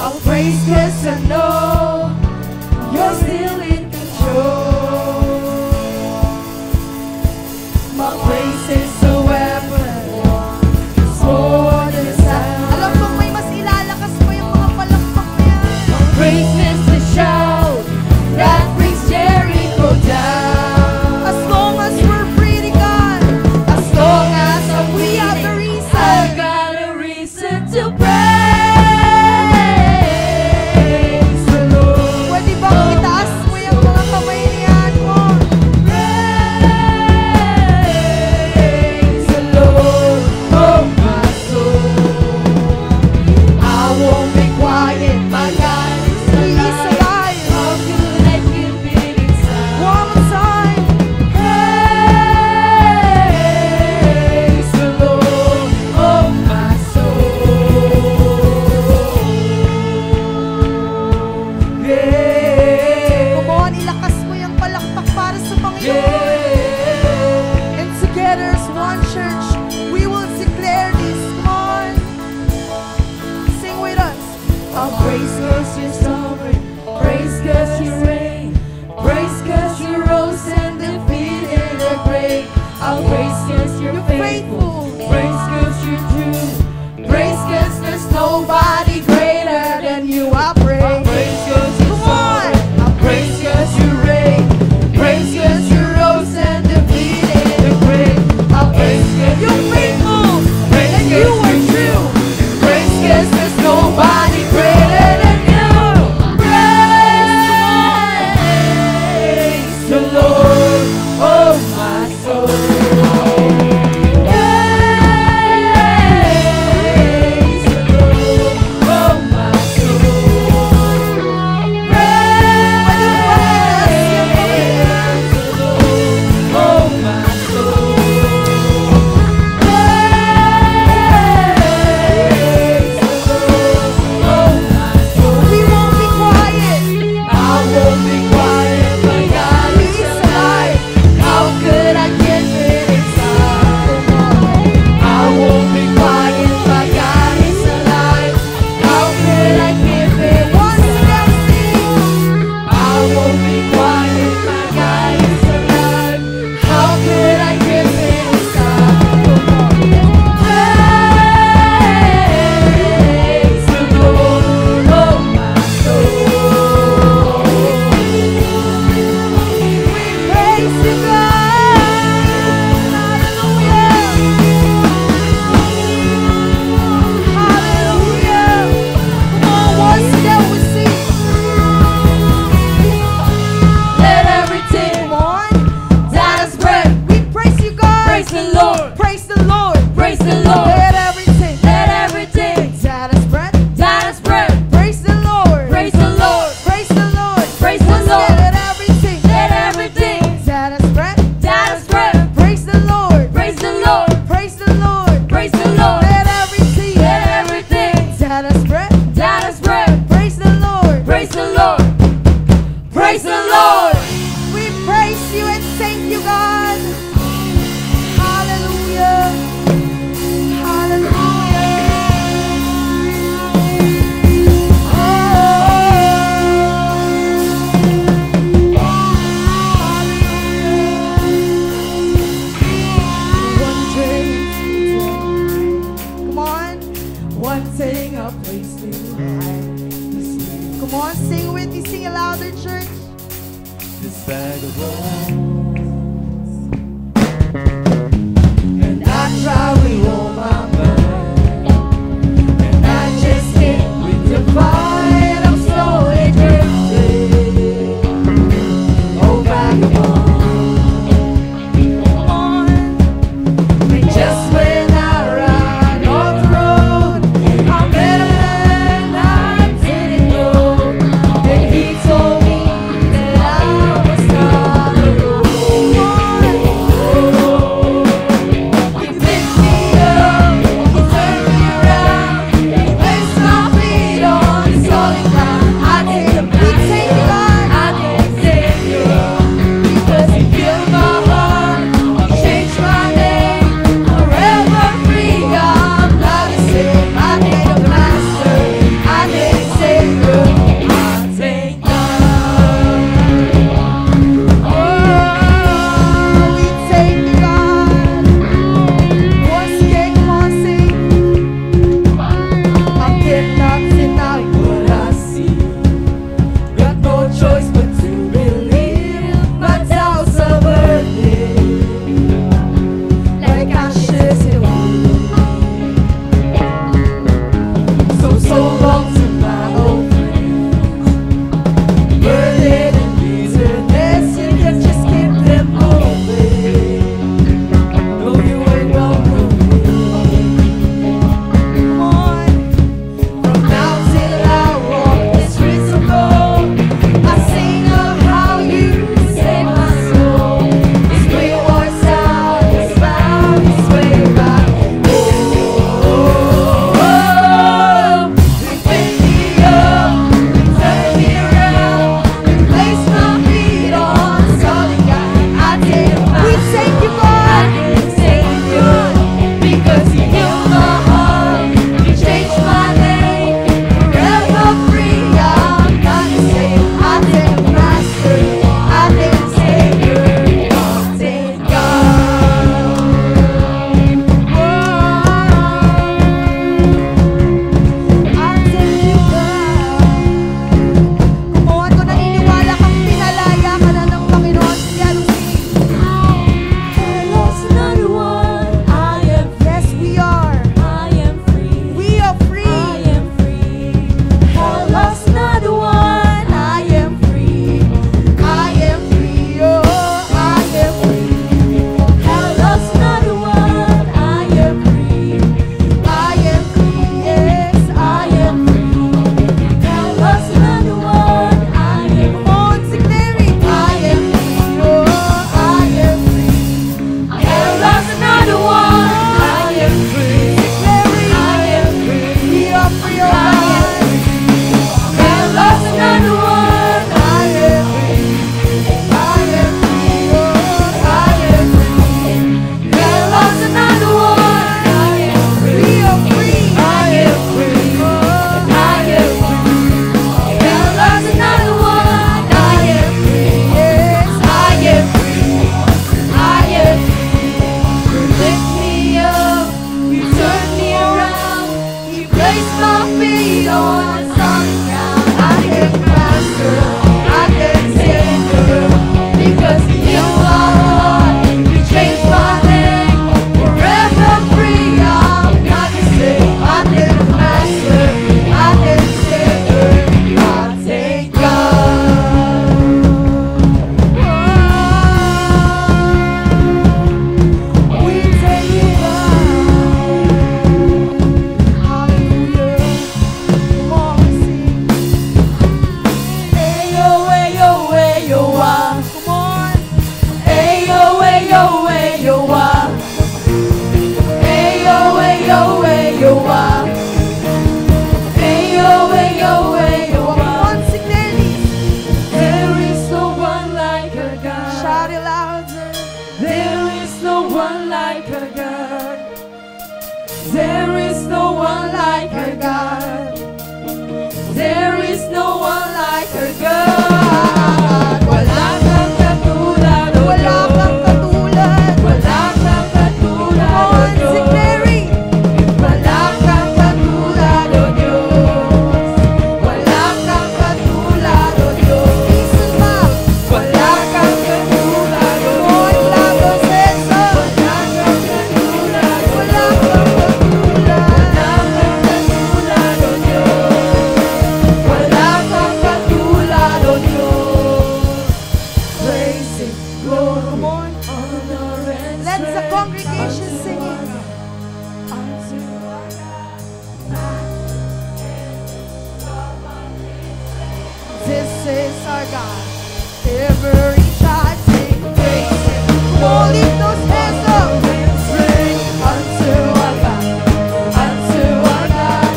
I'll praise 'cause I know you're still in control. My praise is a weapon. It's more than a sound. Alam mo may mas ilalakas mo yung mga palakpak na yan. My praise is a shout that brings Jericho down. As long as we're breathing, God, As long as I'm we have the breathing, reason. I've got a reason to praise the Lord. Pwede bang itaas mo yung mga kamay niyan mo? Praise the Lord, oh my soul. I won't be quiet, my God is He's alive. alive. How could I keep it inside? One more time. Praise the Lord, oh my soul. Yeah. Come on, ilakas mo yung palakpak para sa Panginoon. Yeah. And together as one church, we will declare this. Come on. Sing with us. I'll praise 'cause you're sovereign, praise 'cause you reign, praise 'cause you rose and defeated the grave. I'll praise 'cause you're faithful, praise 'cause you're true, praise 'cause there's nobody greater than you. I praise 'cause you're sovereign, I praise 'cause you reign, praise 'cause you rose and defeated the grave. I'll praise 'cause you're faithful, praise 'cause you're true, praise 'cause there's nobody greater than you. Praise the Lord, oh my soul. Praise the Lord, oh my soul. Praise the Lord, oh my soul. Praise the Lord, oh my soul. We won't be quiet. I won't be quiet, my God is alive. How could I keep it inside? I won't be quiet, my God is alive. How could I keep it inside? I won't be quiet, my God is alive. How could I keep it inside? Praise the Lord, oh my soul. Praise you, God. Hallelujah. Come on, once again we sing. Let everything Come on. that is breath We praise you, God. praise the Lord. Praise the Lord. Praise the Lord. Let everything Let everything that is breath that is breath praise the Lord. praise the Lord. Praise the Lord. Praise the Once again, Lord. let everything Let everything that is breath that is breath praise the Lord. praise the Lord. Praise the Lord. Praise the Lord. Let everything Let everything that is breath that is breath praise the Lord. praise the Lord. Praise the Lord. We praise you and thank you, God. Hallelujah. Hallelujah. One day, Come on. one thing I'll place you high. Come on, sing with me. Sing it louder, church. This bag of bones, and I try with all my mind, and I just can't with the fight. I'm slowly drifting. Oh, vagabond. And just when I ride off the road, I'm better than I didn't know. And he told me that I was not alone. He picked like our God. Wala kang katulad, O Wala Diyos. kang katulad. Wala kang katulad, Come O on, sing Diyos. Mary. Wala kang katulad, O Diyos. Wala kang katulad, O Diyos. Listen pa. Wala kang katulad, O Lord, Diyos. love us and so. Wala kang katulad, O Wala Diyos. kang katulad. Wala kang katulad, O Diyos. Wala kang katulad, O Diyos. Praise and glory, Come on. honor and Let the strength congregation unto sing our it. God, unto our God. This is our God. Every child sing praise Him. Come on, lift those hands up. Unto our God, unto our God,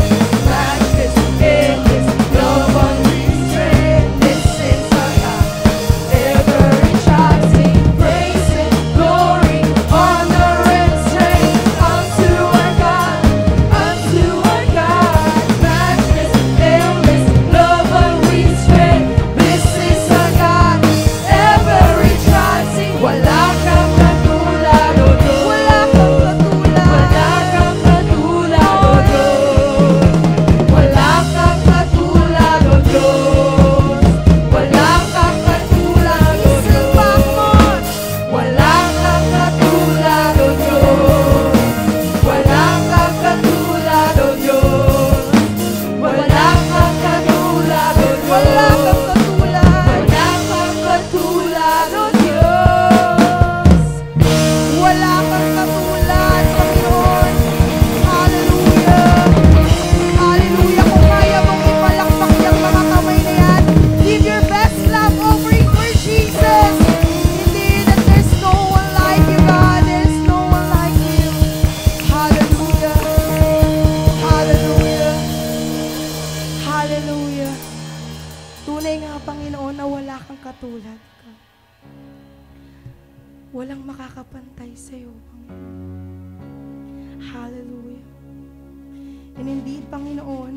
matchless in His love unrestrained. This is our God. Every child sing praise and glory, honor and strength unto our God, matchless in His love unrestrained. This is our God. Every child sing, wala kang katulad, O Diyos. Wala kang katulad. Wala kang katulad, O Diyos. Wala kang katulad, O Diyos. Wala kang katulad, O Listen pa, Diyos. come on. Wala kang katulad, O Diyos. Wala kang katulad, O Diyos. Wala kang katulad, O Diyos. Wala kang katulad. Wala kang katulad, O Diyos. Wala kang katulad, Panginoon. Hallelujah. Hallelujah. Kung kaya mong ipalakpak yung mga kamay na yan, give your best love offering for Jesus. Indeed, that there's no one like you, God. There's no one like you. Hallelujah. Hallelujah. Hallelujah. Tunay nga, Panginoon, na wala kang katulad ka. Walang makakapantay sa iyo, Panginoon. Hallelujah. And indeed, Panginoon,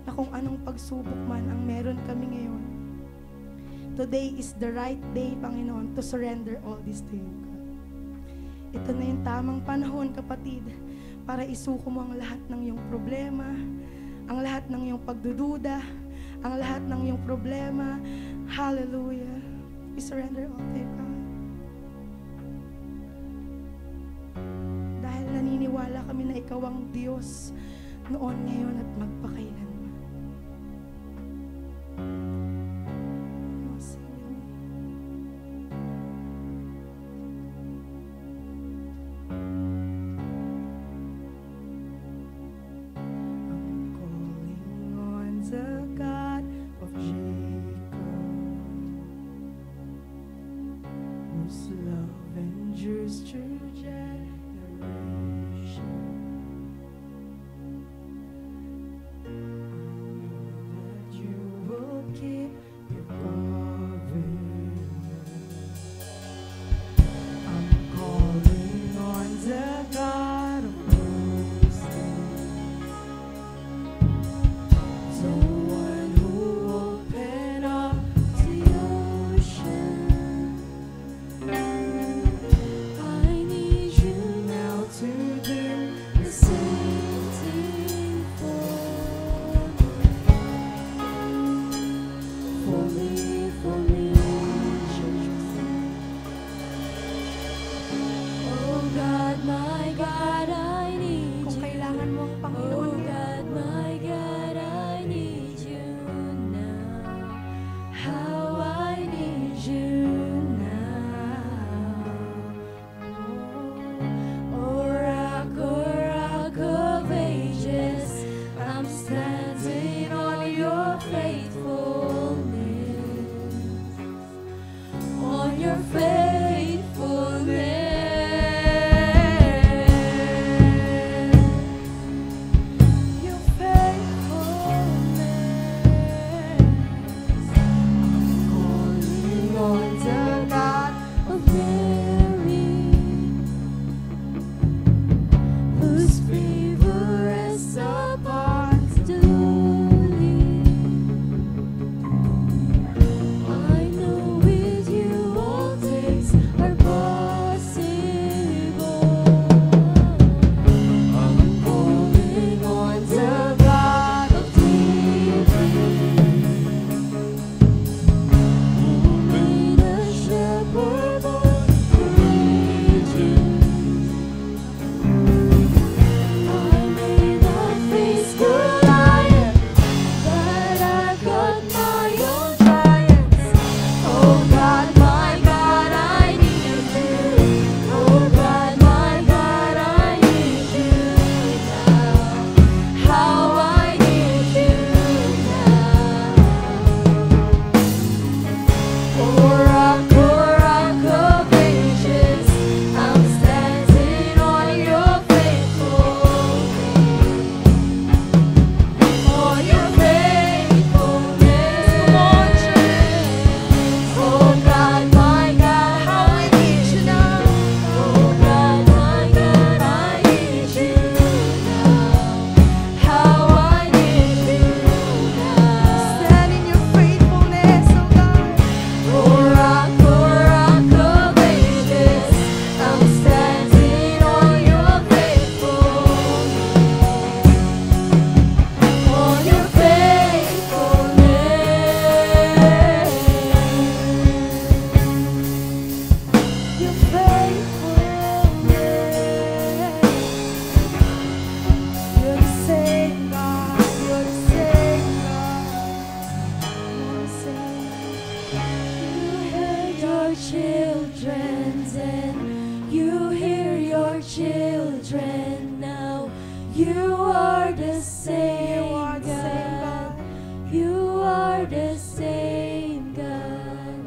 na kung anong pagsubok man ang meron kami ngayon, today is the right day, Panginoon, to surrender all this to you, God. Ito na yung tamang panahon, kapatid, para isuko mo ang lahat ng iyong problema, ang lahat ng iyong pagdududa, ang lahat ng iyong problema. Hallelujah. We surrender all to you, God. Dahil naniniwala kami na ikaw ang Diyos noon, ngayon at magpakailanman. Oh, sing with me. I'm calling on the God of Jacob, whose love endures through generations. I know that you will keep your covenant. I'm calling on the God of Moses, the one who opened children, and you hear your children now. You are the same God. You are the same God.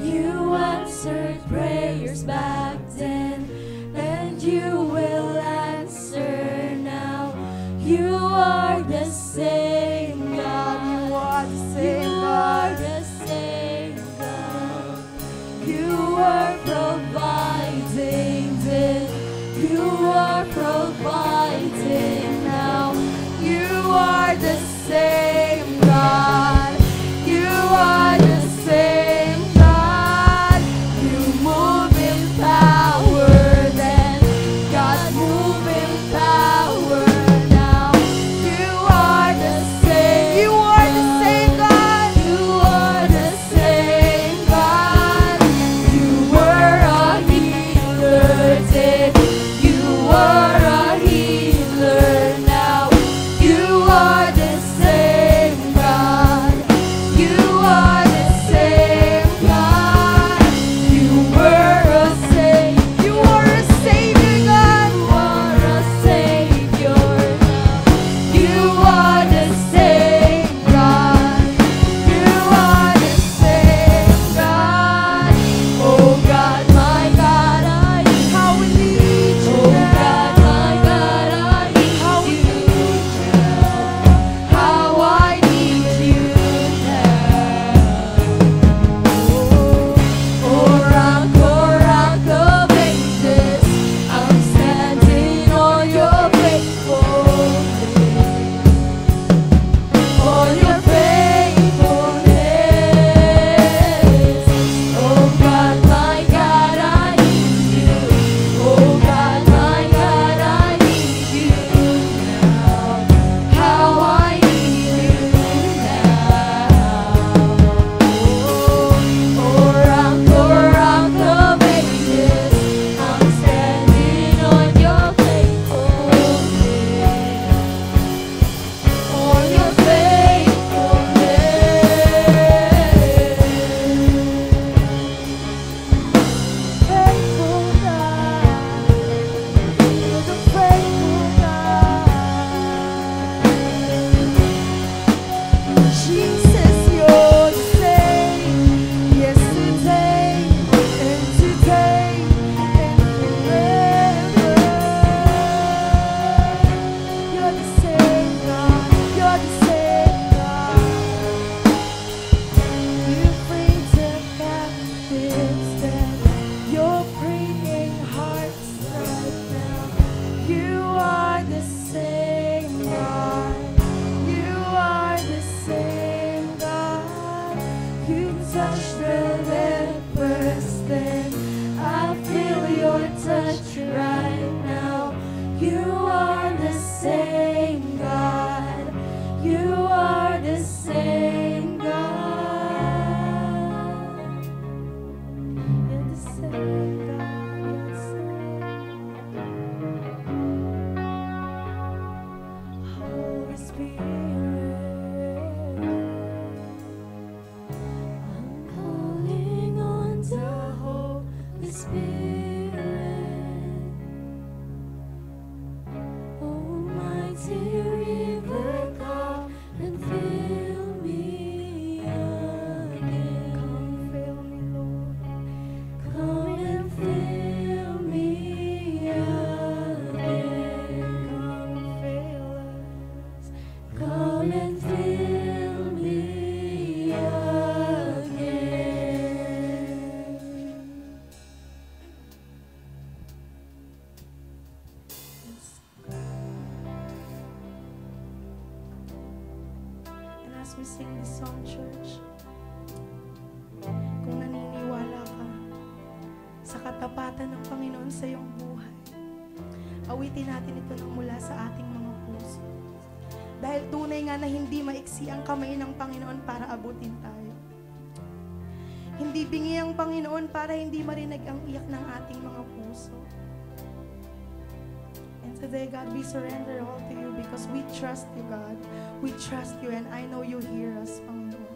You answered prayers back then, and you will answer now. You are the same God. You are the same God. The same God. You are providing then. You are providing now. You are the same God. You are the same God. You move in power then. God move in power now. You are the same. You are the same God. You are the same God. You were a healer then. You were a healer now. You are the same God. You are the same God. You were a savior. You are a savior, God. You are a savior now. You are the same God. You are the same God. Oh God, my God, I need how we need you. Oh God, my God, I need how we need you. How I need you now. Oh rock of ages, I'm standing on your faithfulness. On your faithfulness. Oh God, my God, I need you. Oh God, my God, I need you now. How I need you now. Oh rock of ages, I'm standing on your faithfulness. On your faithfulness. Faithful God. You're the faithful God. Jesus, you're the same yesterday and today and forever. You're the same God. You're the same God. You free the captives then. You're freeing hearts right now. You are the same God. You are the same God. You touch the lepers then. I feel your touch right now. You are the same God. You are the same God. You're the same God. You're the same. Holy Spirit, I'm calling on the Holy Spirit. Almighty river, come and fill me again. Come fill me, Lord. Come and fill me again. Come fill us. Come and fill me again. And as we sing this song, church, kung naniniwala ka sa katapatan ng Panginoon sa iyong buhay, awitin natin ito ng mula sa ating mga puso. Dahil tunay nga na hindi maiksi ang kamay ng Panginoon para abutin tayo. Hindi bingi ang Panginoon para hindi marinig ang iyak ng ating mga puso. And today, God, we surrender all to you because we trust you, God. We trust you, and I know you hear us, Panginoon.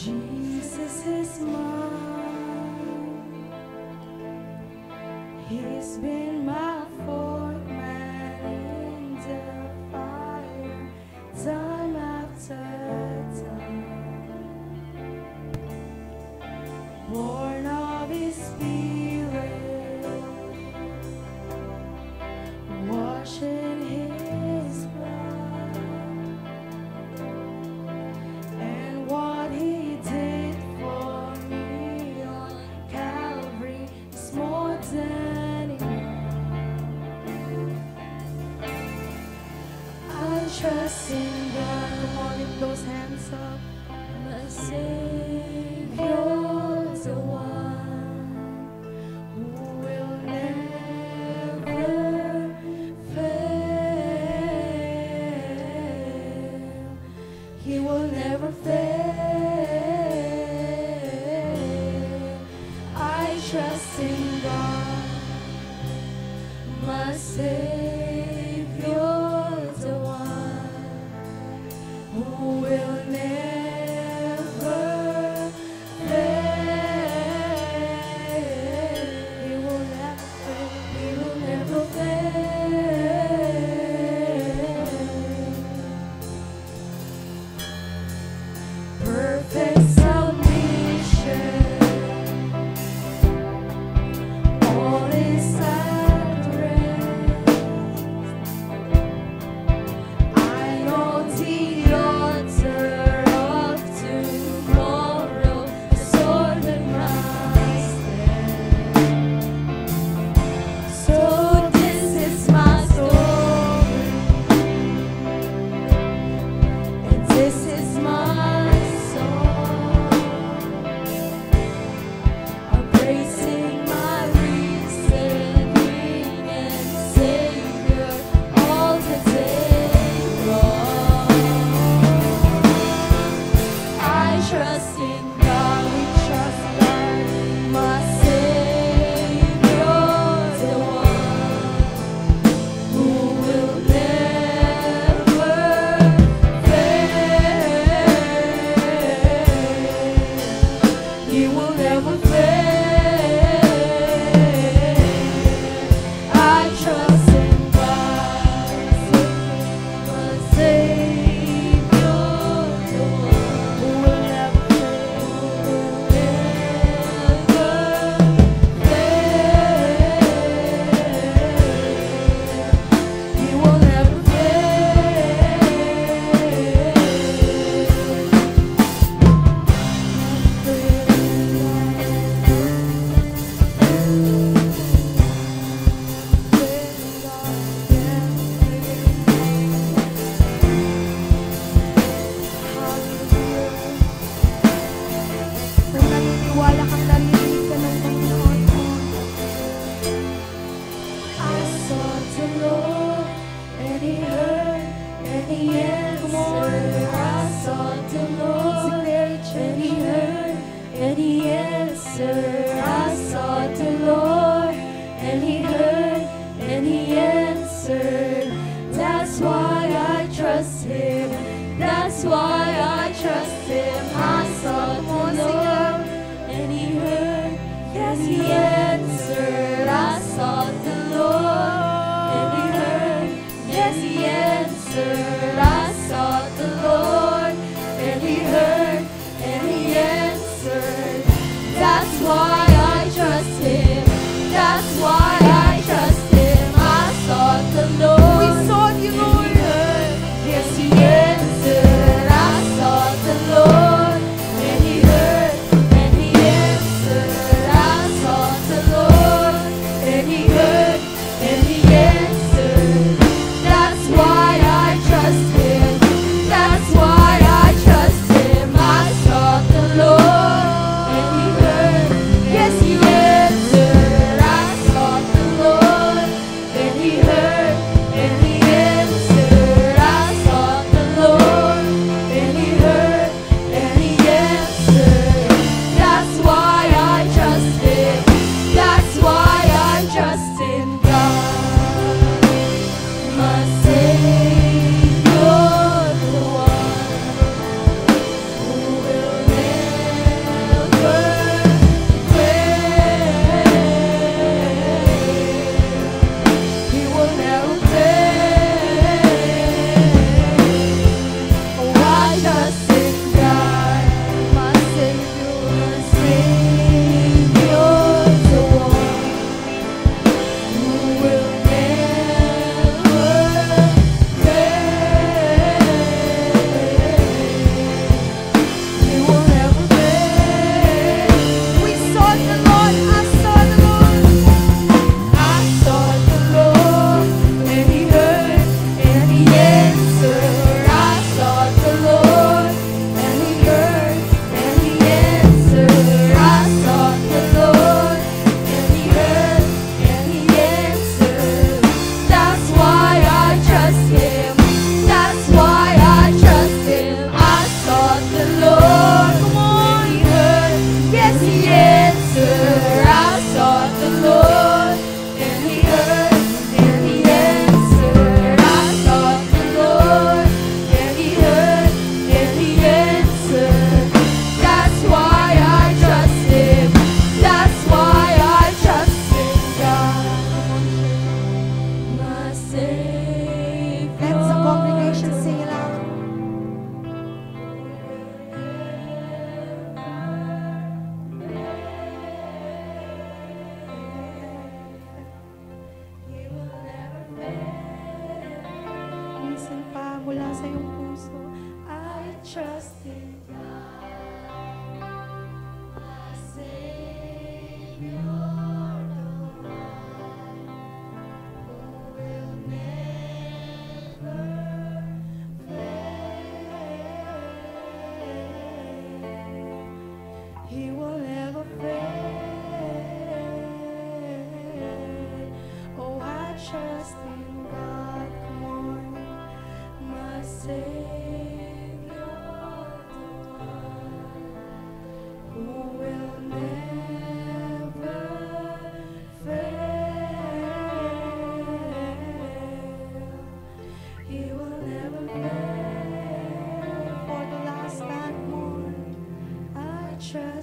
Jesus is mine. He's been my fourth man in the fire, time after time. Born of His Spirit, washed in His blood, and what He did for me on Calvary is more than enough. I trust in God. Come on, lift those hands up. My Savior, the one who will never fail. He will never fail. I trust in God, my Savior, the one who will never fail. He will never fail. He will never fail. Perfect salvation, all is at rest. I know the author of tomorrow has ordered my steps. So this is my story, and this is my song. I'm praising my risen King and Savior all the day long. I trust in God, we trust God, my Savior, the one who will never fail. He will never fail. I trust in God, my Savior, the one who will never fail. He will never Kung naniniwala kang narinig ka ng Panginoon mo, I sought the Lord, and He heard, and He answered. I sought the Lord, and He heard, and He answered. I sought the Lord, and He heard, and He answered. That's why I trust Him. That's why I trust Him. I sought the Lord, and He heard, yes, He answered. I sought the Lord, and He heard, yes, He answered. I sought the Lord, and He heard, and He answered. That's why I trust Him. That's why I trust Him. I sought the Lord. We sought you, Lord. And He heard, yes, He answered. I sought the Lord, and He heard, and He answered. I sought the Lord, and He heard, and He answered. That's why I trust Him. That's why I trust Him. I sought the Lord, and He heard,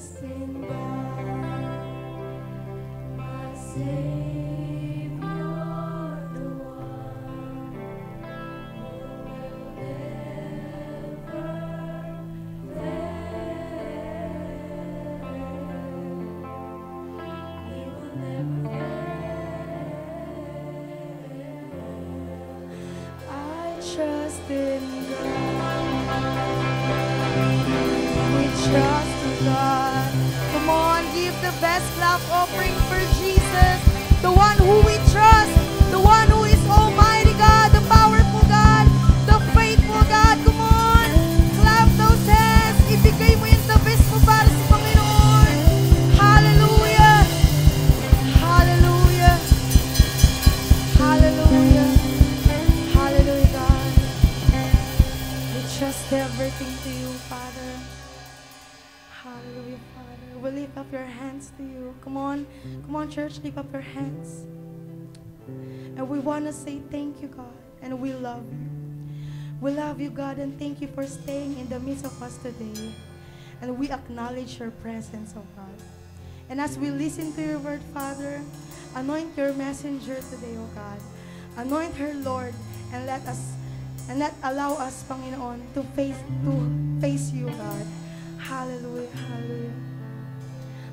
trust in God, my Savior, the one who will never fail. He will never fail. I trust in we trust in God. Come on, give the best clap offering for Jesus, the one who we trust, the one who is Almighty God, the powerful God, the faithful God. Come on, clap those hands. Ibigay mo yung the best mo para sa Panginoon. Hallelujah! Hallelujah! Hallelujah! Hallelujah, God. We trust everything to you, Father. Hallelujah, Father. We lift up your hands to you. Come on, church, lift up your hands. And we want to say thank you, God. And we love you. We love you, God, and thank you for staying in the midst of us today. And we acknowledge your presence, oh God. And as we listen to your word, Father, anoint your messenger today, oh God. Anoint her, Lord, and let allow us, Panginoon, to face you, God. Hallelujah, hallelujah.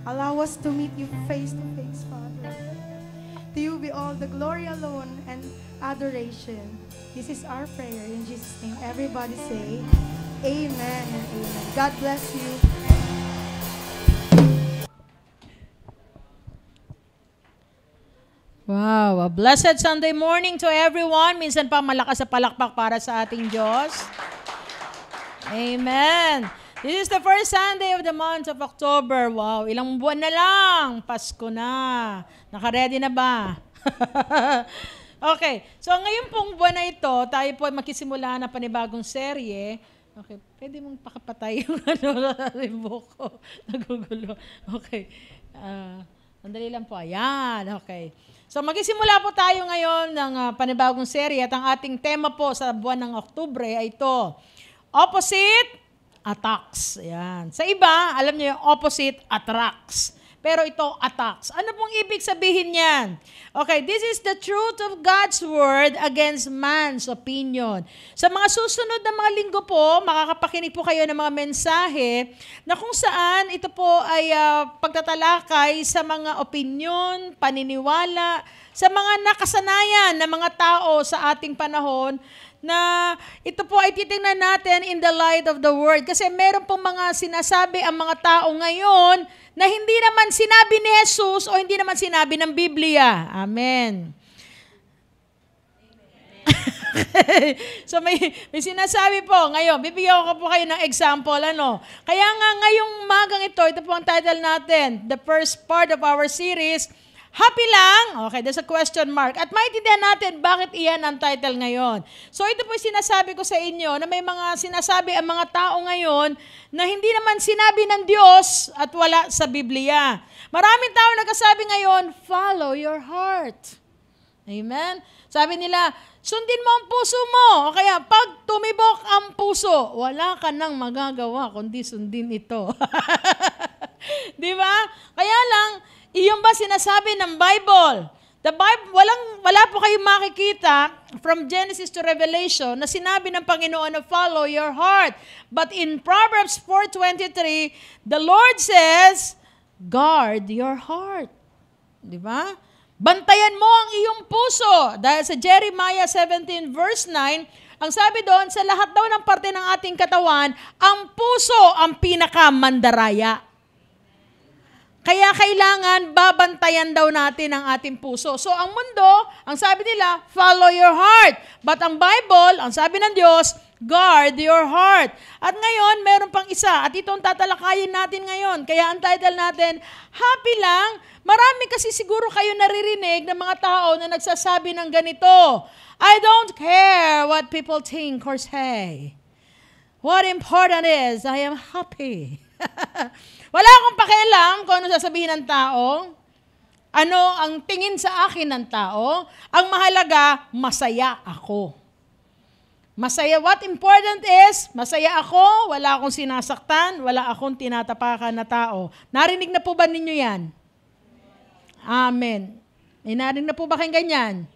Allow us to meet you face to face, Father. To you be all the glory alone and adoration. This is our prayer in Jesus' name. Everybody say, amen and amen. God bless you. Wow, a blessed Sunday morning to everyone. Minsan pa malakas sa palakpak para sa ating Diyos. Amen. This is the first Sunday of the month of October. Wow, ilang buwan na lang. Pasko na. Naka-ready na ba? Okay, so ngayon pong buwan na ito, tayo po ay makisimula na panibagong serye. Okay, pwede mong pakapatay yung buhok ko. Nagugulo. Okay. Sandali lang po. Ayan. Okay. So magsisimula po tayo ngayon ng panibagong serye at ang ating tema po sa buwan ng Oktubre ay ito, opposite attacks. Ayan. Sa iba, alam niyo yung opposite attracts. Pero ito, attacks. Ano pong ibig sabihin yan? Okay, this is the truth of God's Word against man's opinion. Sa mga susunod na mga linggo po, makakapakinig po kayo ng mga mensahe na kung saan ito po ay pagtatalakay sa mga opinion, paniniwala, sa mga nakasanayan ng mga tao sa ating panahon na ito po ay titingnan natin in the light of the Word. Kasi meron pong mga sinasabi ang mga tao ngayon na hindi naman sinabi ni Jesus o hindi naman sinabi ng Biblia. Amen. So may sinasabi po ngayon, bibigyan ko po kayo ng example. Kaya nga ngayong magang ito po ang title natin, the first part of our series, Happy lang? Okay, there's a question mark. At maintindihan natin bakit iyan ang title ngayon. So ito po yung sinasabi ko sa inyo na may mga sinasabi ang mga tao ngayon na hindi naman sinabi ng Diyos at wala sa Biblia. Maraming tao nagsasabi ngayon, follow your heart. Amen? Sabi nila, sundin mo ang puso mo. O kaya, pag tumibok ang puso, wala ka nang magagawa kundi sundin ito. Di ba? Kaya lang, iyon ba sinasabi ng Bible? The Bible, wala po kayong makikita from Genesis to Revelation na sinabi ng Panginoon na follow your heart. But in Proverbs 4:23, the Lord says, guard your heart. Di ba? Bantayan mo ang iyong puso. Dahil sa Jeremiah 17 verse 9, ang sabi doon, sa lahat daw ng parte ng ating katawan, ang puso ang pinakamandaraya. Kaya kailangan babantayan daw natin ang ating puso. So ang mundo, ang sabi nila, follow your heart. But ang Bible, ang sabi ng Diyos, guard your heart. At ngayon, meron pang isa. At itong tatalakayin natin ngayon. Kaya ang title natin, Happy lang. Marami kasi siguro kayo naririnig ng mga tao na nagsasabi ng ganito, I don't care what people think or say. What important is, I am happy. Wala akong pakialam kung ano sasabihin ng tao, ano ang tingin sa akin ng tao, ang mahalaga, masaya ako. Masaya, what important is, masaya ako, wala akong sinasaktan, wala akong tinatapakan na tao. Narinig na po ba ninyo yan? Amen. May narinig na po ba kayong ganyan?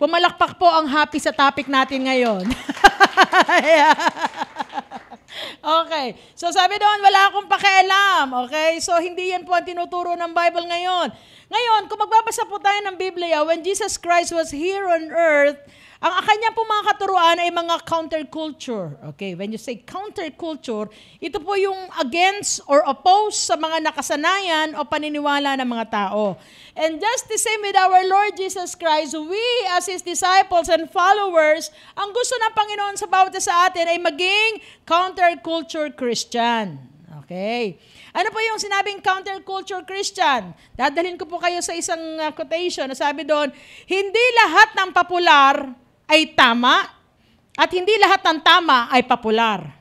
Pumalakpak po ang happy sa topic natin ngayon. Okay. So sabi doon, wala akong pakialam. Okay? So hindi yan po ang tinuturo ng Bible ngayon. Ngayon, kung magbabasa po tayo ng Biblia, when Jesus Christ was here on earth, ang kanya po mga katuruan ay mga counterculture. Okay, when you say counterculture, ito po yung against or opposed sa mga nakasanayan o paniniwala ng mga tao. And just the same with our Lord Jesus Christ, we as His disciples and followers, ang gusto ng Panginoon sa bawat isa sa atin ay maging counterculture Christian. Okay. Ano po yung sinabing counterculture Christian? Dadalhin ko po kayo sa isang quotation na sabi doon, hindi lahat ng popular ay tama at hindi lahat ng tama ay popular.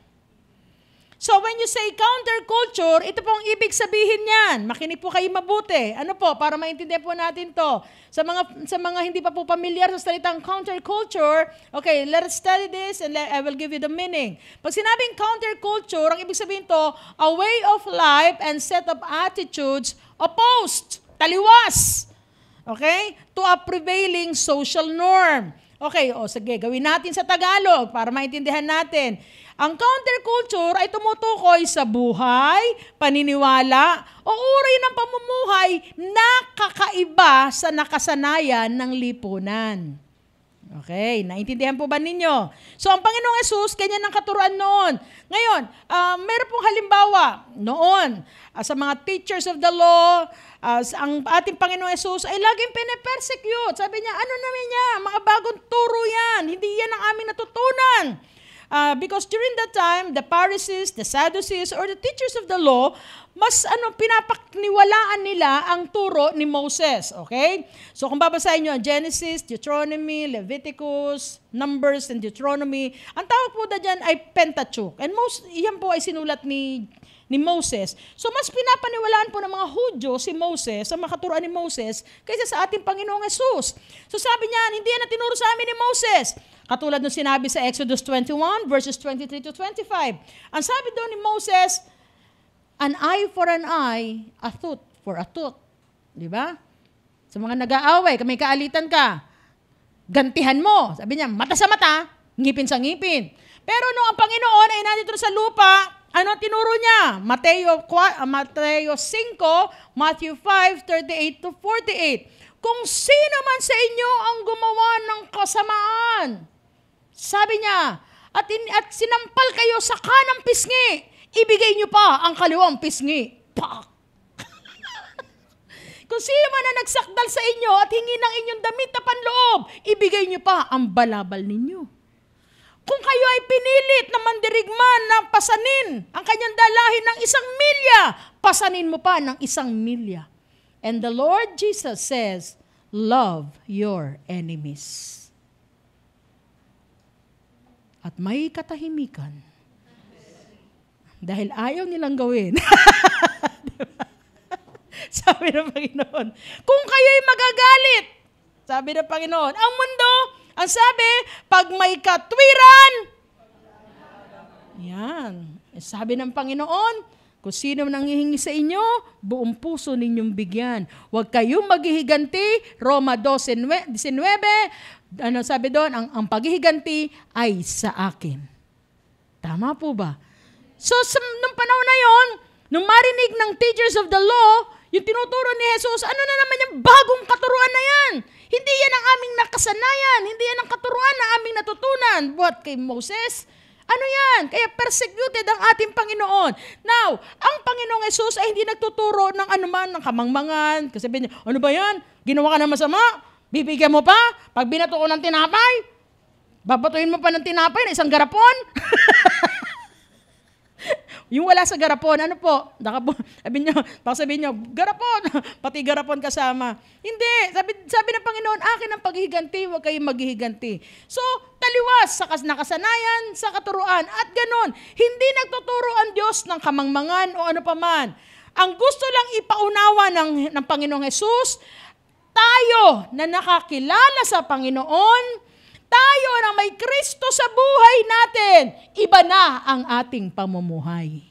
So when you say counterculture, ito pong ibig sabihin niyan. Makinig po kayo mabuti. Ano po, para maintindihan po natin to. Sa mga hindi pa po pamilyar sa salitang counterculture, okay, let's study this and I will give you the meaning. Pag sinabing counterculture, ang ibig sabihin to, a way of life and set of attitudes opposed, taliwas, okay, to a prevailing social norm. Okay, sige, gawin natin sa Tagalog para maintindihan natin. Ang counterculture ay tumutukoy sa buhay, paniniwala, o uri ng pamumuhay na kakaiba sa nakasanayan ng lipunan. Okay, naintindihan po ba ninyo? So, ang Panginoong Hesus, ganyan ang katuruan noon. Ngayon, meron pong halimbawa noon sa mga teachers of the law, ang ating Panginoong Hesus ay laging pine-persecute. Sabi niya, ano naman niya? Mga bagong turo yan. Hindi yan ang aming natutunan. Because during that time, the Pharisees, the Sadducees, or the teachers of the law, mas pinapakniwalaan nila ang turo ni Moses. Okay? So kung babasahin nyo, Genesis, Deuteronomy, Leviticus, Numbers, and Deuteronomy, ang tawag po na dyan ay Pentateuch. And iyan po ay sinulat ni Moses. So mas pinapaniwalaan po ng mga Hudyo si Moses, sa mga katuruan ni Moses, kaysa sa ating Panginoong Hesus. So sabi niya, hindi yan na tinuro sa amin ni Moses. Katulad nung sinabi sa Exodus 21, verses 23 to 25. Ang sabi doon ni Moses, an eye for an eye, a tooth for a tooth. Di ba? Sa mga nag-aaway, may kaalitan ka, gantihan mo. Sabi niya, mata sa mata, ngipin sa ngipin. Pero nung ang Panginoon ay nandito sa lupa, ano tinuro niya? Mateo 5, Matthew 5:38 to 48. Kung sino man sa inyo ang gumawa ng kasamaan, sabi niya, at sinampal kayo sa kanang pisngi, ibigay niyo pa ang kaliwang pisngi. Pak! Kung sino man na nagsakdal sa inyo at hingi ng inyong damit na panloob, ibigay niyo pa ang balabal ninyo. Kung kayo ay pinilit na mandirigman na pasanin ang kanyang dalahin ng 1 milya, pasanin mo pa ng 1 milya. And the Lord Jesus says, love your enemies. At may katahimikan. Dahil ayaw nilang gawin. Sabi ng Panginoon, kung kayo'y magagalit, sabi ng Panginoon, ang mundo, ang sabi, pag may katwiran, yan. Sabi ng Panginoon, kung sino nanghihingi sa inyo, buong puso ninyong bigyan. Huwag kayong maghihiganti, Roma 12:19, ano sabi doon, ang paghihiganti ay sa akin. Tama po ba? So, nung panahon na yon, nung marinig ng teachers of the law, yung tinuturo ni Jesus, ano na naman yung bagong katuruan na yan? Hindi yan ang aming nakasanayan. Hindi yan ang katuruan na aming natutunan. What kay Moses? Ano yan? Kaya persecuted ang ating Panginoon. Now, ang Panginoong Jesus ay hindi nagtuturo ng anuman, ng kamangmangan. Kasi sabi niya, ano ba yan? Ginawa ka na masama? Bibigyan mo pa? Pag binato ko ng tinapay? Babatuin mo pa ng tinapay na isang garapon? Yung wala sa garapon, ano po? Sabihin niyo, garapon, pati garapon kasama. Hindi, sabi ng Panginoon, akin ang paghihiganti, huwag kayong maghihiganti. So, taliwas sa nakasanayan, sa katuruan, at ganon. Hindi nagtuturo ang Diyos ng kamangmangan o ano paman. Ang gusto lang ipaunawa ng Panginoong Hesus, tayo na nakakilala sa Panginoon, tayo na may Kristo sa buhay natin, iba na ang ating pamumuhay.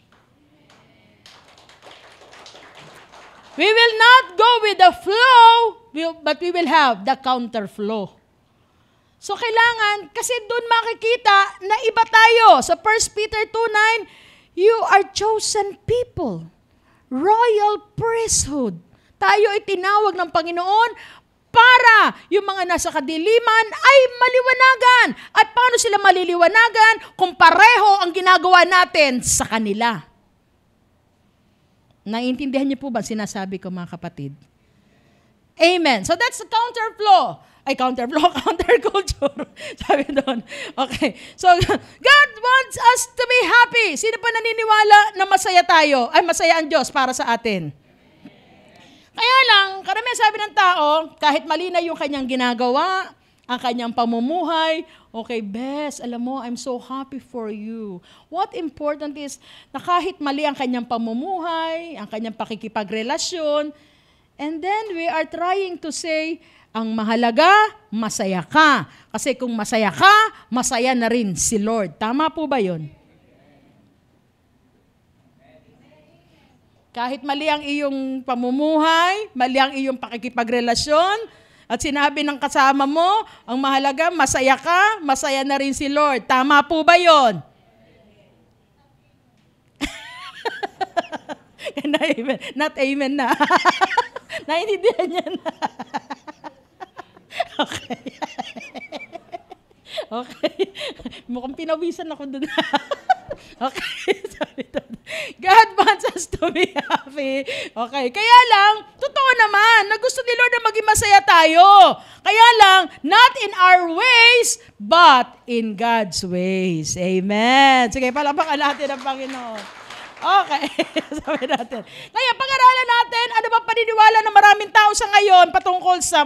We will not go with the flow, but we will have the counterflow. So kailangan, kasi doon makikita na iba tayo. Sa 1 Peter 2:9, you are chosen people, royal priesthood. Tayo ay tinawag ng Panginoon para yung mga nasa kadiliman ay maliwanagan. At paano sila maliliwanagan kung pareho ang ginagawa natin sa kanila? Naiintindihan niyo po ba sinasabi ko, mga kapatid? Amen. So that's the counterflow. Counterculture. Sabi doon. Okay. So, God wants us to be happy. Sino pa naniniwala na masaya tayo? Ay, masaya ang Diyos para sa atin. Kaya lang, karamihan sabi ng tao, kahit mali na yung kanyang ginagawa, ang kanyang pamumuhay, okay, best, alam mo, I'm so happy for you. What important is, na kahit mali ang kanyang pamumuhay, ang kanyang pakikipagrelasyon, and then we are trying to say, ang mahalaga, masaya ka. Kasi kung masaya ka, masaya na rin si Lord. Tama po ba yun? Kahit mali ang iyong pamumuhay, mali ang iyong pakikipagrelasyon, at sinabi ng kasama mo, ang mahalaga, masaya ka, masaya na rin si Lord. Tama po ba yun? Not amen na. Naintindihan niya na. Okay. Okay. Mukhang pinawisan ako doon. Okay. Sabi doon. God wants us to be happy. Okay. Kaya lang, totoo naman, na gusto ni Lord na maging masaya tayo. Kaya lang, not in our ways, but in God's ways. Amen. Sige, palapakan natin ang Panginoon. Okay. Sabi natin. Kaya, pag-aralan natin, ano ba paniniwala ng maraming tao sa ngayon patungkol sa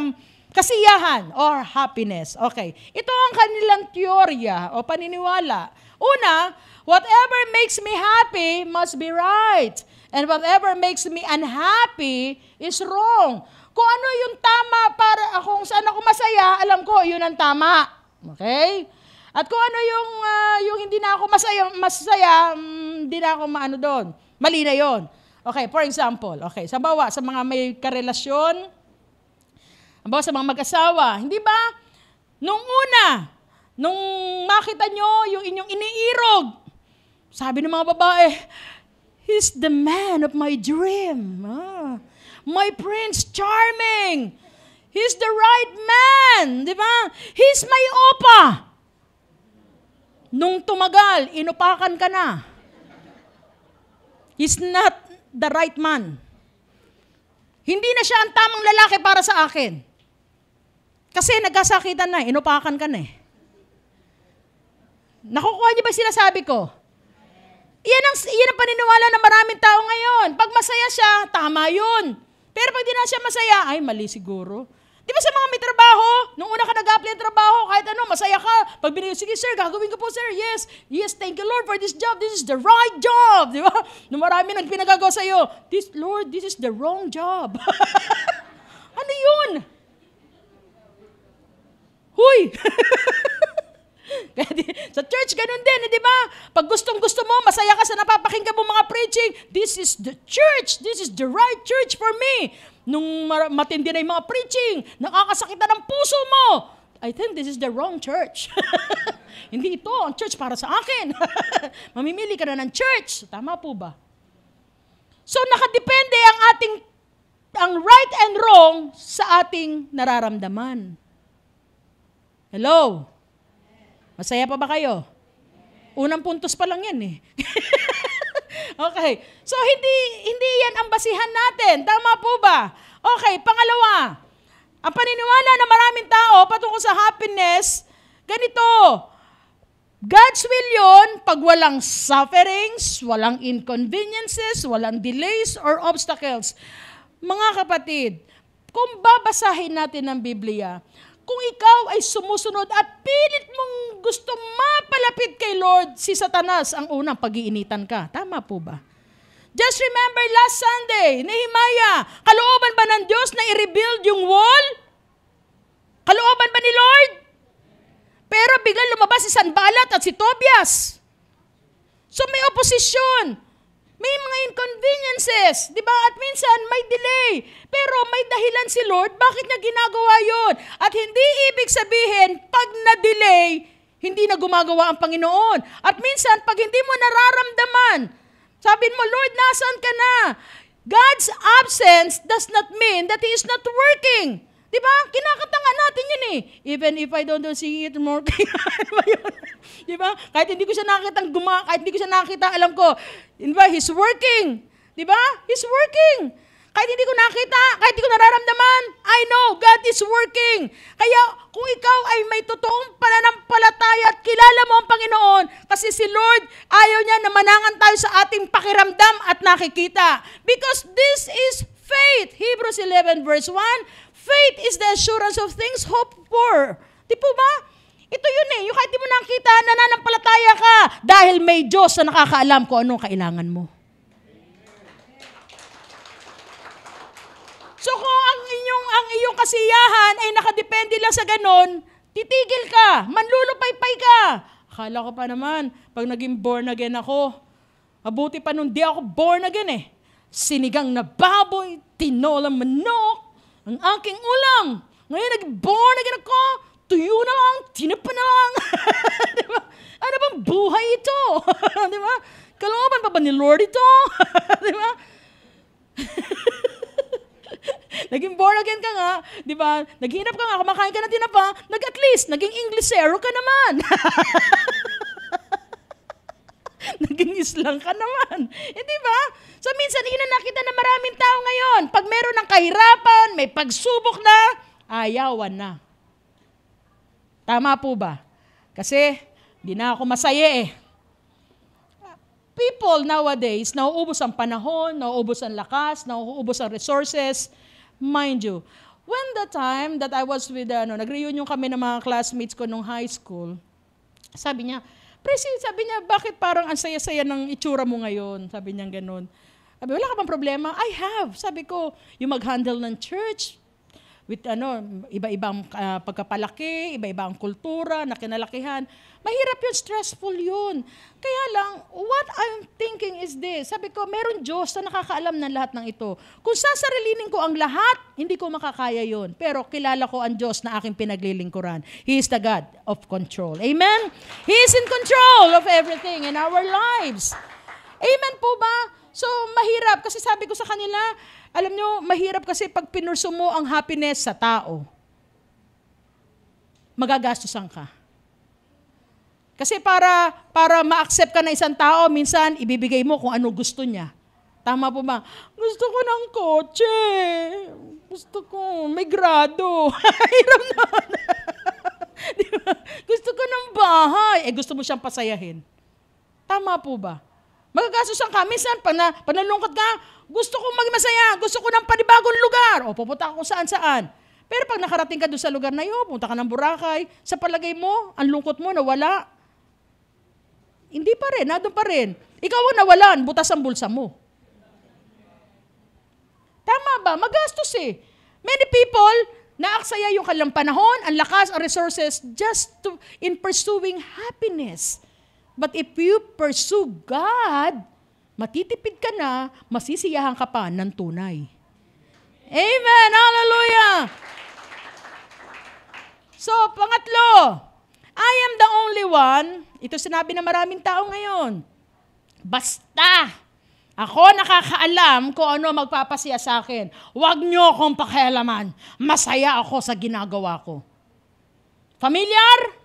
kasiyahan or happiness. Okay. Ito ang kanilang teorya o paniniwala. Una, whatever makes me happy must be right. And whatever makes me unhappy is wrong. Kung ano yung tama para kung saan ako masaya, alam ko, yun ang tama. Okay? At kung ano yung hindi na ako masaya, hindi na ako maano doon. Mali na yun. Okay, for example, okay, sa mga may karelasyon, sa mga mag-asawa, hindi ba? Nung makita nyo yung inyong iniirog, sabi ng mga babae, he's the man of my dream. My Prince Charming. He's the right man. Di ba? He's my opa. Nung tumagal, inupakan ka na. He's not the right man. Hindi na siya ang tamang lalaki para sa akin. Kasi nagkasakitan na, inupakan ka na eh. Nakukuha niyo ba sinasabi ko? Iyan ang paniniwala ng maraming tao ngayon. Pag masaya siya, tama yun. Pero pag di na siya masaya, ay mali siguro. Di ba sa mga may trabaho, nung una ka nag-apply ng trabaho, kahit ano, masaya ka. Pag binigay, sige sir, gagawin ko po sir, yes, thank you Lord for this job, this is the right job. Di ba? Nung marami nang pinagagawa sa'yo, Lord, this is the wrong job. Ano yun? Huy! Sa church, ganun din, di ba? Pag gustong-gusto mo, masaya ka sa napapakinggan mo mga preaching, this is the church, this is the right church for me. Nung matindi na yung mga preaching, nakakasakitan ng puso mo, I think this is the wrong church. Hindi ito ang church para sa akin. Mamimili ka na ng church. Tama po ba? So, nakadepende ang right and wrong sa ating nararamdaman. Hello? Masaya pa ba kayo? Unang puntos pa lang yan eh. Okay. So, hindi yan ang basihan natin. Tama po ba? Okay, pangalawa. Ang paniniwala ng maraming tao patungkol sa happiness, ganito. God's will yun pag walang sufferings, walang inconveniences, walang delays or obstacles. Mga kapatid, kung babasahin natin ang Biblia, kung ikaw ay sumusunod at pilit mong gusto mapalapit kay Lord, si Satanas ang unang pag-iinitan ka. Tama po ba? Just remember last Sunday, Nehemiah, kalooban ba ng Diyos na i-rebuild yung wall? Kalooban ba ni Lord? Pero biglang lumabas si Sanballat at si Tobias. So may opposition. May mga inconveniences, di ba? At minsan may delay. Pero may dahilan si Lord, bakit niya ginagawa yon? At hindi ibig sabihin, pag na-delay, hindi na gumagawa ang Panginoon. At minsan, pag hindi mo nararamdaman, sabihin mo, Lord, nasaan ka na? God's absence does not mean that He is not working. Di ba? Kinakanta nga natin yun eh. Even if I don't see it more. Di ba? Kahit hindi ko siya nakita, kahit hindi ko siya nakita, alam ko, di ba? He's working. Di ba? He's working. Kahit hindi ko nakita, kahit hindi ko nararamdaman, I know God is working. Kaya kung ikaw ay may totoong pananampalataya at kilala mo ang Panginoon, kasi si Lord, ayaw niya na manangan tayo sa ating pakiramdam at nakikita. Because this is faith. Hebrews 11 verse 1, faith is the assurance of things hoped for. Di po ba? Ito yun eh. Yung kahit di mo nakita, nananampalataya ka dahil may Diyos na nakakaalam kung anong kailangan mo. So kung ang iyong kasiyahan ay nakadepende lang sa ganon, titigil ka, manlulupaypay ka. Akala ko pa naman, pag naging born again ako, mabuti pa nung di ako born again eh. Sinigang na baboy, tinolang manok, ang aking ulam. Ngayon, nag-born again ako, tuyo na lang, tinapa na lang. Diba? Ano bang buhay ito? Diba? Kalooban pa ba ni Lord ito? Diba? Naging born again ka nga, di ba? Naghinap ka nga, kumakain ka ng tinapa, at least, naging Inglesero ka naman. Naging Islang ka naman. Di ba? So minsan, nakita na maraming tao ngayon. Pag meron ng kahirapan, may pagsubok na, ayawan na. Tama po ba? Kasi, di na ako masaya eh. People nowadays, nauubos ang panahon, nauubos ang lakas, nauubos ang resources. Mind you, when the time that I was with, nag-reunion kami ng mga classmates ko nung high school, sabi niya, bakit parang ang saya-saya ng itsura mo ngayon? Sabi niya gano'n. Sabi, wala ka bang problema? I have. Sabi ko, yung mag-handle ng church, with iba-ibang pagkapalaki, iba-ibang kultura na kinalakihan. Mahirap yun, stressful yun. Kaya lang, what I'm thinking is this. Sabi ko, meron Diyos na nakakaalam ng lahat ng ito. Kung sasarilinin ko ang lahat, hindi ko makakaya yun. Pero kilala ko ang Diyos na aking pinaglilingkuran. He is the God of control. Amen? He is in control of everything in our lives. Amen po ba? So, mahirap. Kasi sabi ko sa kanila, alam nyo, mahirap kasi pag pinurso mo ang happiness sa tao, magagastusan ka. Kasi para ma-accept ka na isang tao, minsan ibibigay mo kung ano gusto niya. Tama po ba? Gusto ko ng kotse. Gusto ko, may grado. Hirap naman. Diba? Gusto ko ng bahay. Gusto mo siyang pasayahin. Tama po ba? Magagastusan ka. Minsan, pag nalungkot ka, gusto kong maging masaya. Gusto ko ng panibagong lugar. O, pupunta ako saan-saan. Pero pag nakarating ka doon sa lugar na yun, pumunta ka ng Boracay, sa palagay mo, ang lungkot mo, nawala. Hindi pa rin, nandun pa rin. Ikaw ang nawalan, butas ang bulsa mo. Tama ba? Magastos eh. Many people, naaksaya yung kanilang panahon, ang lakas, ang resources, in pursuing happiness. But if you pursue God, matitipid ka na, masisiyahan ka pa ng tunay. Amen! Hallelujah! So, pangatlo, I am the only one, ito sinabi ng maraming tao ngayon, basta ako nakakaalam kung ano magpapasaya sa akin. Huwag niyo akong pakialaman. Masaya ako sa ginagawa ko. Familiar?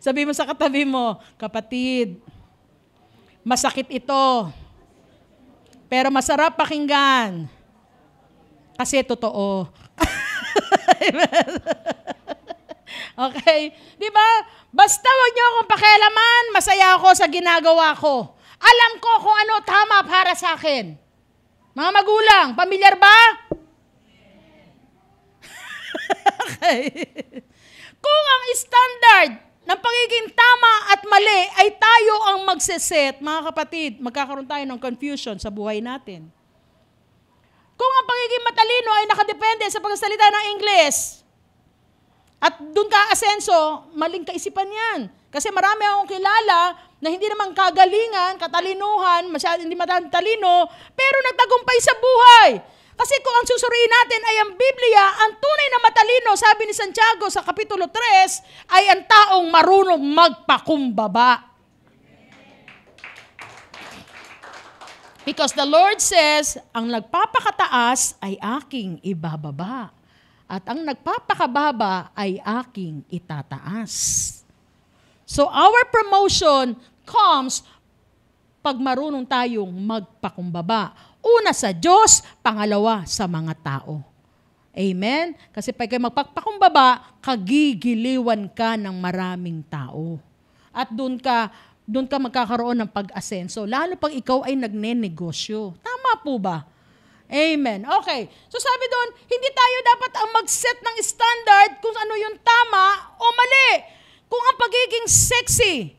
Sabi mo sa katabi mo, kapatid, masakit ito. Pero masarap pakinggan. Kasi totoo. Okay? Di ba? Basta wag niyo akong pakialaman, masaya ako sa ginagawa ko. Alam ko kung ano tama para sa akin. Mga magulang, pamilyar ba? Okay. Kung ang standard ng pagiging tama at mali ay tayo ang magseset, mga kapatid, magkakaroon tayo ng confusion sa buhay natin. Kung ang pagiging matalino ay nakadepende sa pagsasalita ng English, at doon ka asenso, maling kaisipan yan. Kasi marami akong kilala na hindi naman kagalingan, katalinuhan, hindi matalino, pero nagtagumpay sa buhay. Kasi kung ang susuriin natin ay ang Biblia, ang tunay na matalino, sabi ni Santiago sa Kapitulo 3, ay ang taong marunong magpakumbaba. Because the Lord says, ang nagpapakataas ay aking ibababa. At ang nagpapakababa ay aking itataas. So our promotion comes pag marunong tayong magpakumbaba. Una sa Diyos, pangalawa sa mga tao. Amen? Kasi pag kayo magpapakumbaba, kagigiliwan ka ng maraming tao. At doon ka magkakaroon ng pag-asenso. Lalo pag ikaw ay nagnenegosyo. Tama po ba? Amen. Okay. So sabi doon, hindi tayo dapat ang mag-set ng standard kung ano yung tama o mali. Kung ang pagiging sexy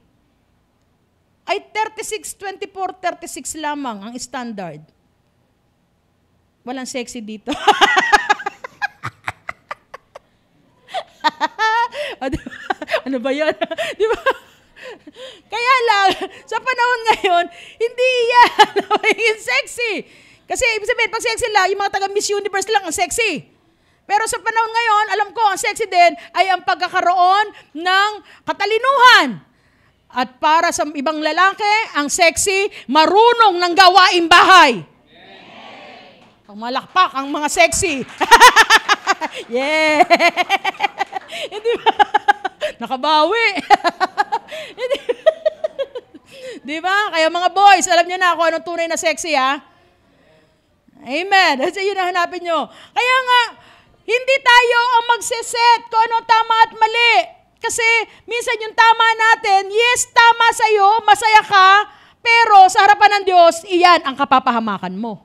ay 36, 24, 36 lamang ang standard. Walang sexy dito. Ano ba yan? Di ba? Kaya lang, sa panahon ngayon, hindi yan magiging sexy. Kasi ibig sabihin, pag sexy lang, yung mga taga-Miss Universe lang ang sexy. Pero sa panahon ngayon, alam ko, ang sexy din ay ang pagkakaroon ng katalinuhan. At para sa ibang lalaki, ang sexy, marunong ng gawaing bahay. Malakpak ang mga sexy. Yeah! Hindi ba? Nakabawi. Di ba? Kaya mga boys, alam nyo na kung anong tunay na sexy, ha? Amen. Kasi yun ang hanapin nyo. Kaya nga, hindi tayo ang magsiset kung anong tama at mali. Kasi minsan yung tama natin, yes, tama sa'yo, masaya ka, pero sa harapan ng Diyos, iyan ang kapapahamakan mo.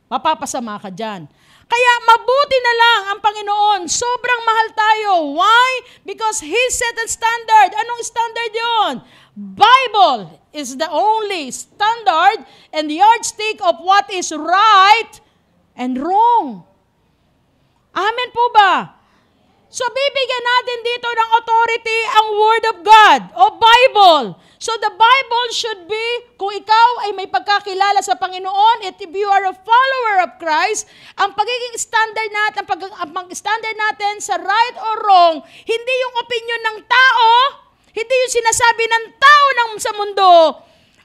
Mapapasama ka dyan. Kaya mabuti na lang ang Panginoon. Sobrang mahal tayo. Why? Because He set a standard. Anong standard yon? Bible is the only standard and the yardstick of what is right and wrong. Amen po ba? So bibigyan natin dito ng authority ang Word of God o Bible. So the Bible should be, kung ikaw ay may pagkakilala sa Panginoon, if you are a follower of Christ, ang pagiging standard natin, ang standard natin sa right or wrong, hindi yung opinion ng tao, hindi yung sinasabi ng tao sa mundo,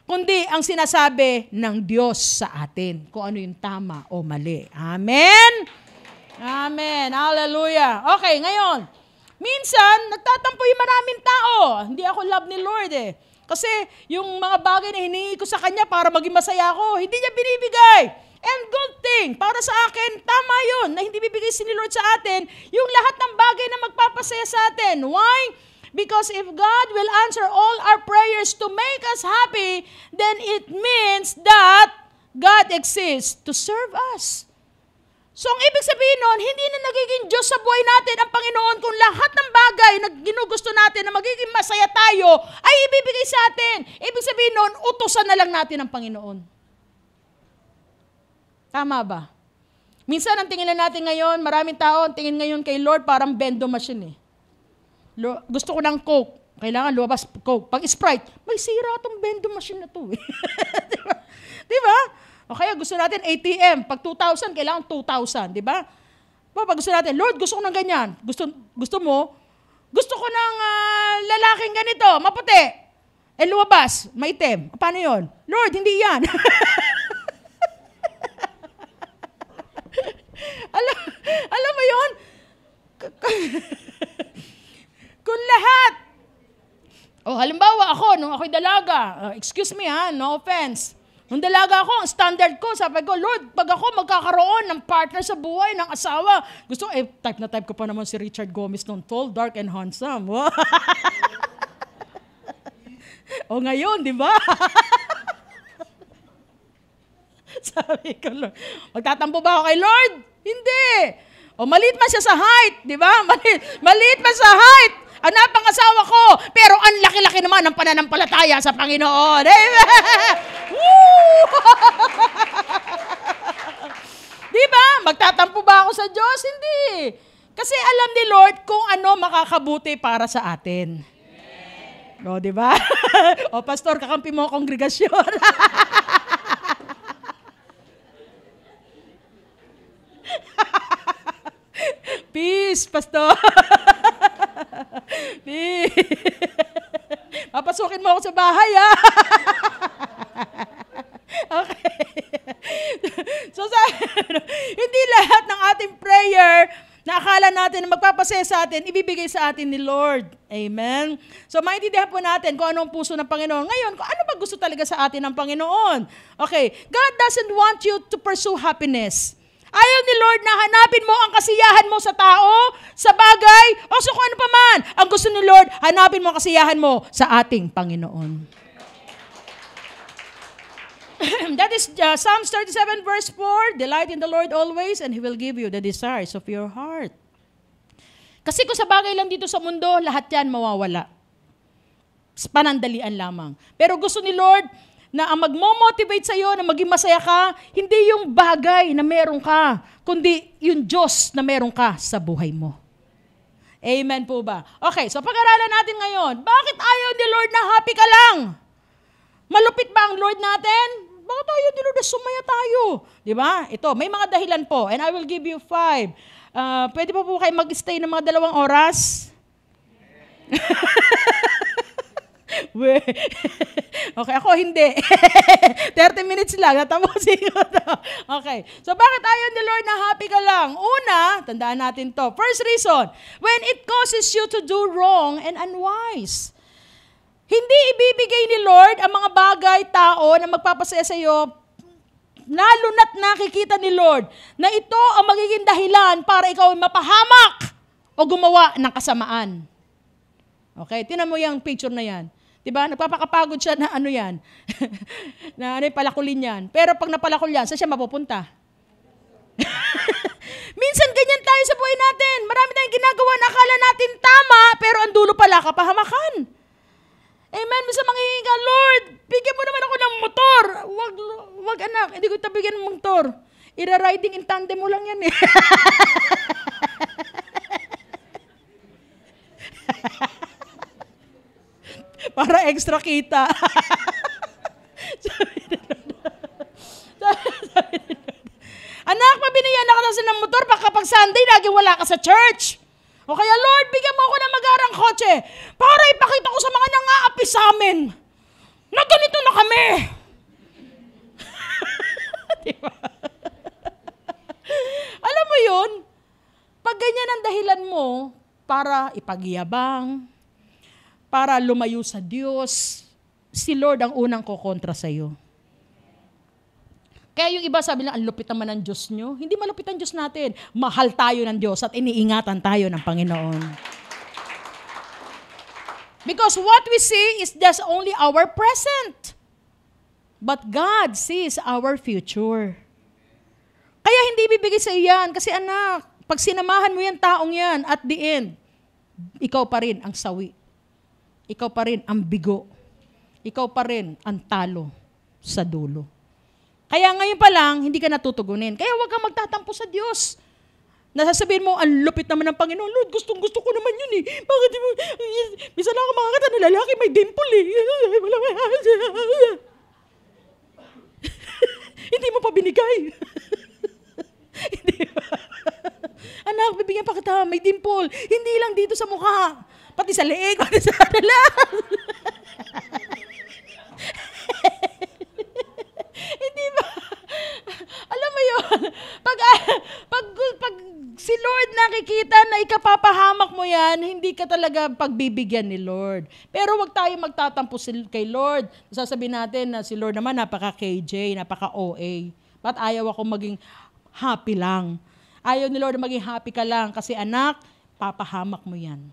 kundi ang sinasabi ng Diyos sa atin, kung ano yung tama o mali. Amen? Amen. Hallelujah. Okay, ngayon, minsan, nagtatampo yung maraming tao. Hindi ako love ni Lord eh. Kasi yung mga bagay na hiningi ko sa Kanya para maging masaya ako, hindi niya binibigay. And good thing, para sa akin, tama yun, na hindi bibigay si Lord sa atin, yung lahat ng bagay na magpapasaya sa atin. Why? Because if God will answer all our prayers to make us happy, then it means that God exists to serve us. So, ang ibig sabihin nun, hindi na nagiging Diyos sa buhay natin ang Panginoon kung lahat ng bagay na ginugusto natin na magiging masaya tayo ay ibibigay sa atin. Ibig sabihin nun, utusan na lang natin ang Panginoon. Tama ba? Minsan, ang tingin na natin ngayon, maraming tao, ang tingin ngayon kay Lord, parang bendo machine eh. Gusto ko ng Coke. Kailangan lumabas Coke. Pag Sprite, may sira itong bendo machine na to eh. Diba? Diba? O kaya gusto natin ATM. Pag 2,000, kailangan 2,000. Diba? Pag gusto natin, Lord, gusto ko ng ganyan. Gusto mo? Gusto ko ng lalaking ganito, maputi. Eh lumabas, maitim. Paano yun? Lord, hindi yan. alam mo yun? Kung lahat. Halimbawa ako, nung ako'y dalaga, excuse me ha, no offense. Nung dalaga ako, ang standard ko, sabi ko, Lord, pag ako magkakaroon ng partner sa buhay, ng asawa, gusto, type na type ko pa naman si Richard Gomez noon, tall, dark, and handsome. O ngayon, di ba? Sabi ko, Lord, magtatampo ba ako kay Lord? Hindi. O maliit man siya sa height, di ba? Maliit man sa height. Anak ang asawa ko, pero ang laki-laki naman ng pananampalataya sa Panginoon. Amen! Woo! Di Magtatampo ba ako sa Diyos? Hindi. Kasi alam ni Lord kung ano makakabuti para sa atin. O, di ba? O, pastor, kakampi mo ang kongregasyon. Peace, pastor. Peace. Papasukin mo ako sa bahay, ha? Okay. So, hindi lahat ng ating prayer na akala natin na magpapasaya sa atin, ibibigay sa atin ni Lord. Amen? So, maintindihan po natin kung anong puso ng Panginoon. Ngayon, kung ano ba gusto talaga sa atin ng Panginoon? Okay, God doesn't want you to pursue happiness. Ayaw ni Lord na hanapin mo ang kasiyahan mo sa tao, sa bagay, o sa kung ano pa man. Ang gusto ni Lord, hanapin mo ang kasiyahan mo sa ating Panginoon. That is Psalms 37 verse 4, delight in the Lord always and He will give you the desires of your heart. Kasi kung sa bagay lang dito sa mundo, lahat yan mawawala. Panandalian lamang. Pero gusto ni Lord na ang magmo-motivate sa'yo na maging masaya ka, hindi yung bagay na meron ka, kundi yung Diyos na meron ka sa buhay mo. Amen po ba? Okay, so pag-aralan natin ngayon, bakit ayaw ni Lord na happy ka lang? Malupit ba ang Lord natin? Bakit ayaw ni Lord na sumaya tayo? Di ba? Ito, may mga dahilan po, and I will give you 5. Pwede po kayo mag-stay ng mga 2 oras? Okay, ako hindi. 30 minutes lang, natapusin ko to. Okay, so bakit ayaw ni Lord na happy ka lang? Una, tandaan natin to. First reason, when it causes you to do wrong and unwise. Hindi ibibigay ni Lord ang mga bagay, tao na magpapasaya sa iyo, lalo na't nakikita ni Lord na ito ang magiging dahilan para ikaw ay mapahamak o gumawa ng kasamaan. Okay, tinan mo yung picture na yan. Diba? Nagpapakapagod siya na ano yan. Na ano yung palakulin yan. Pero pag napalakul yan, saan siya mapupunta? Minsan ganyan tayo sa buhay natin. Marami tayong ginagawa na akala natin tama, pero ang dulo pala kapahamakan. Amen. Minsan manghihingi ka, Lord, bigyan mo naman ako ng motor. Wag anak, hindi ko tabigyan ng motor. Ira-riding in tandem mo lang yan eh. Para extra kita. Anak, mabinigyan na ka kasi ng motor baka pag Sunday, laging wala ka sa church. O kaya, Lord, bigyan mo ako ng magarang kotse para ipakita ko sa mga nangaapi sa amin na ganito na kami. Diba? Alam mo yun, pag ganyan ang dahilan mo para ipagyabang, para lumayo sa Diyos, si Lord ang unang kokontra sa iyo. Kaya yung iba sabi lang, ang lupit naman ng Diyos nyo. Hindi malupit ang Diyos natin. Mahal tayo ng Diyos at iniingatan tayo ng Panginoon. Because what we see is just only our present. But God sees our future. Kaya hindi bibigay sa iyo yan. Kasi anak, pag sinamahan mo yan taong yan, at the end, ikaw pa rin ang sawi. Ikaw pa rin ang bigo. Ikaw pa rin ang talo sa dulo. Kaya ngayon pa lang, hindi ka natutugunin. Kaya huwag kang magtatampo sa Diyos. Nasasabihin mo, ang lupit naman ng Panginoon. Lord, gustong-gusto ko naman yun eh. Bakit mo, minsan lang ako makakata na lalaki, may dimple eh. Hindi mo pa binigay. Hindi ba? Anak, bibigyan pa kita, may dimple. Hindi lang dito sa mukha. Pati sa leeg, pati sa lahat. Hindi ba? Alam mo yun, pag si Lord nakikita na ikapapahamak mo yan, hindi ka talaga pagbibigyan ni Lord. Pero wag tayo magtatampo kay Lord. Sasabihin natin na si Lord naman napaka-KJ, napaka-OA. Ba't ayaw ako maging happy lang? Ayaw ni Lord maging happy ka lang kasi anak, papahamak mo yan.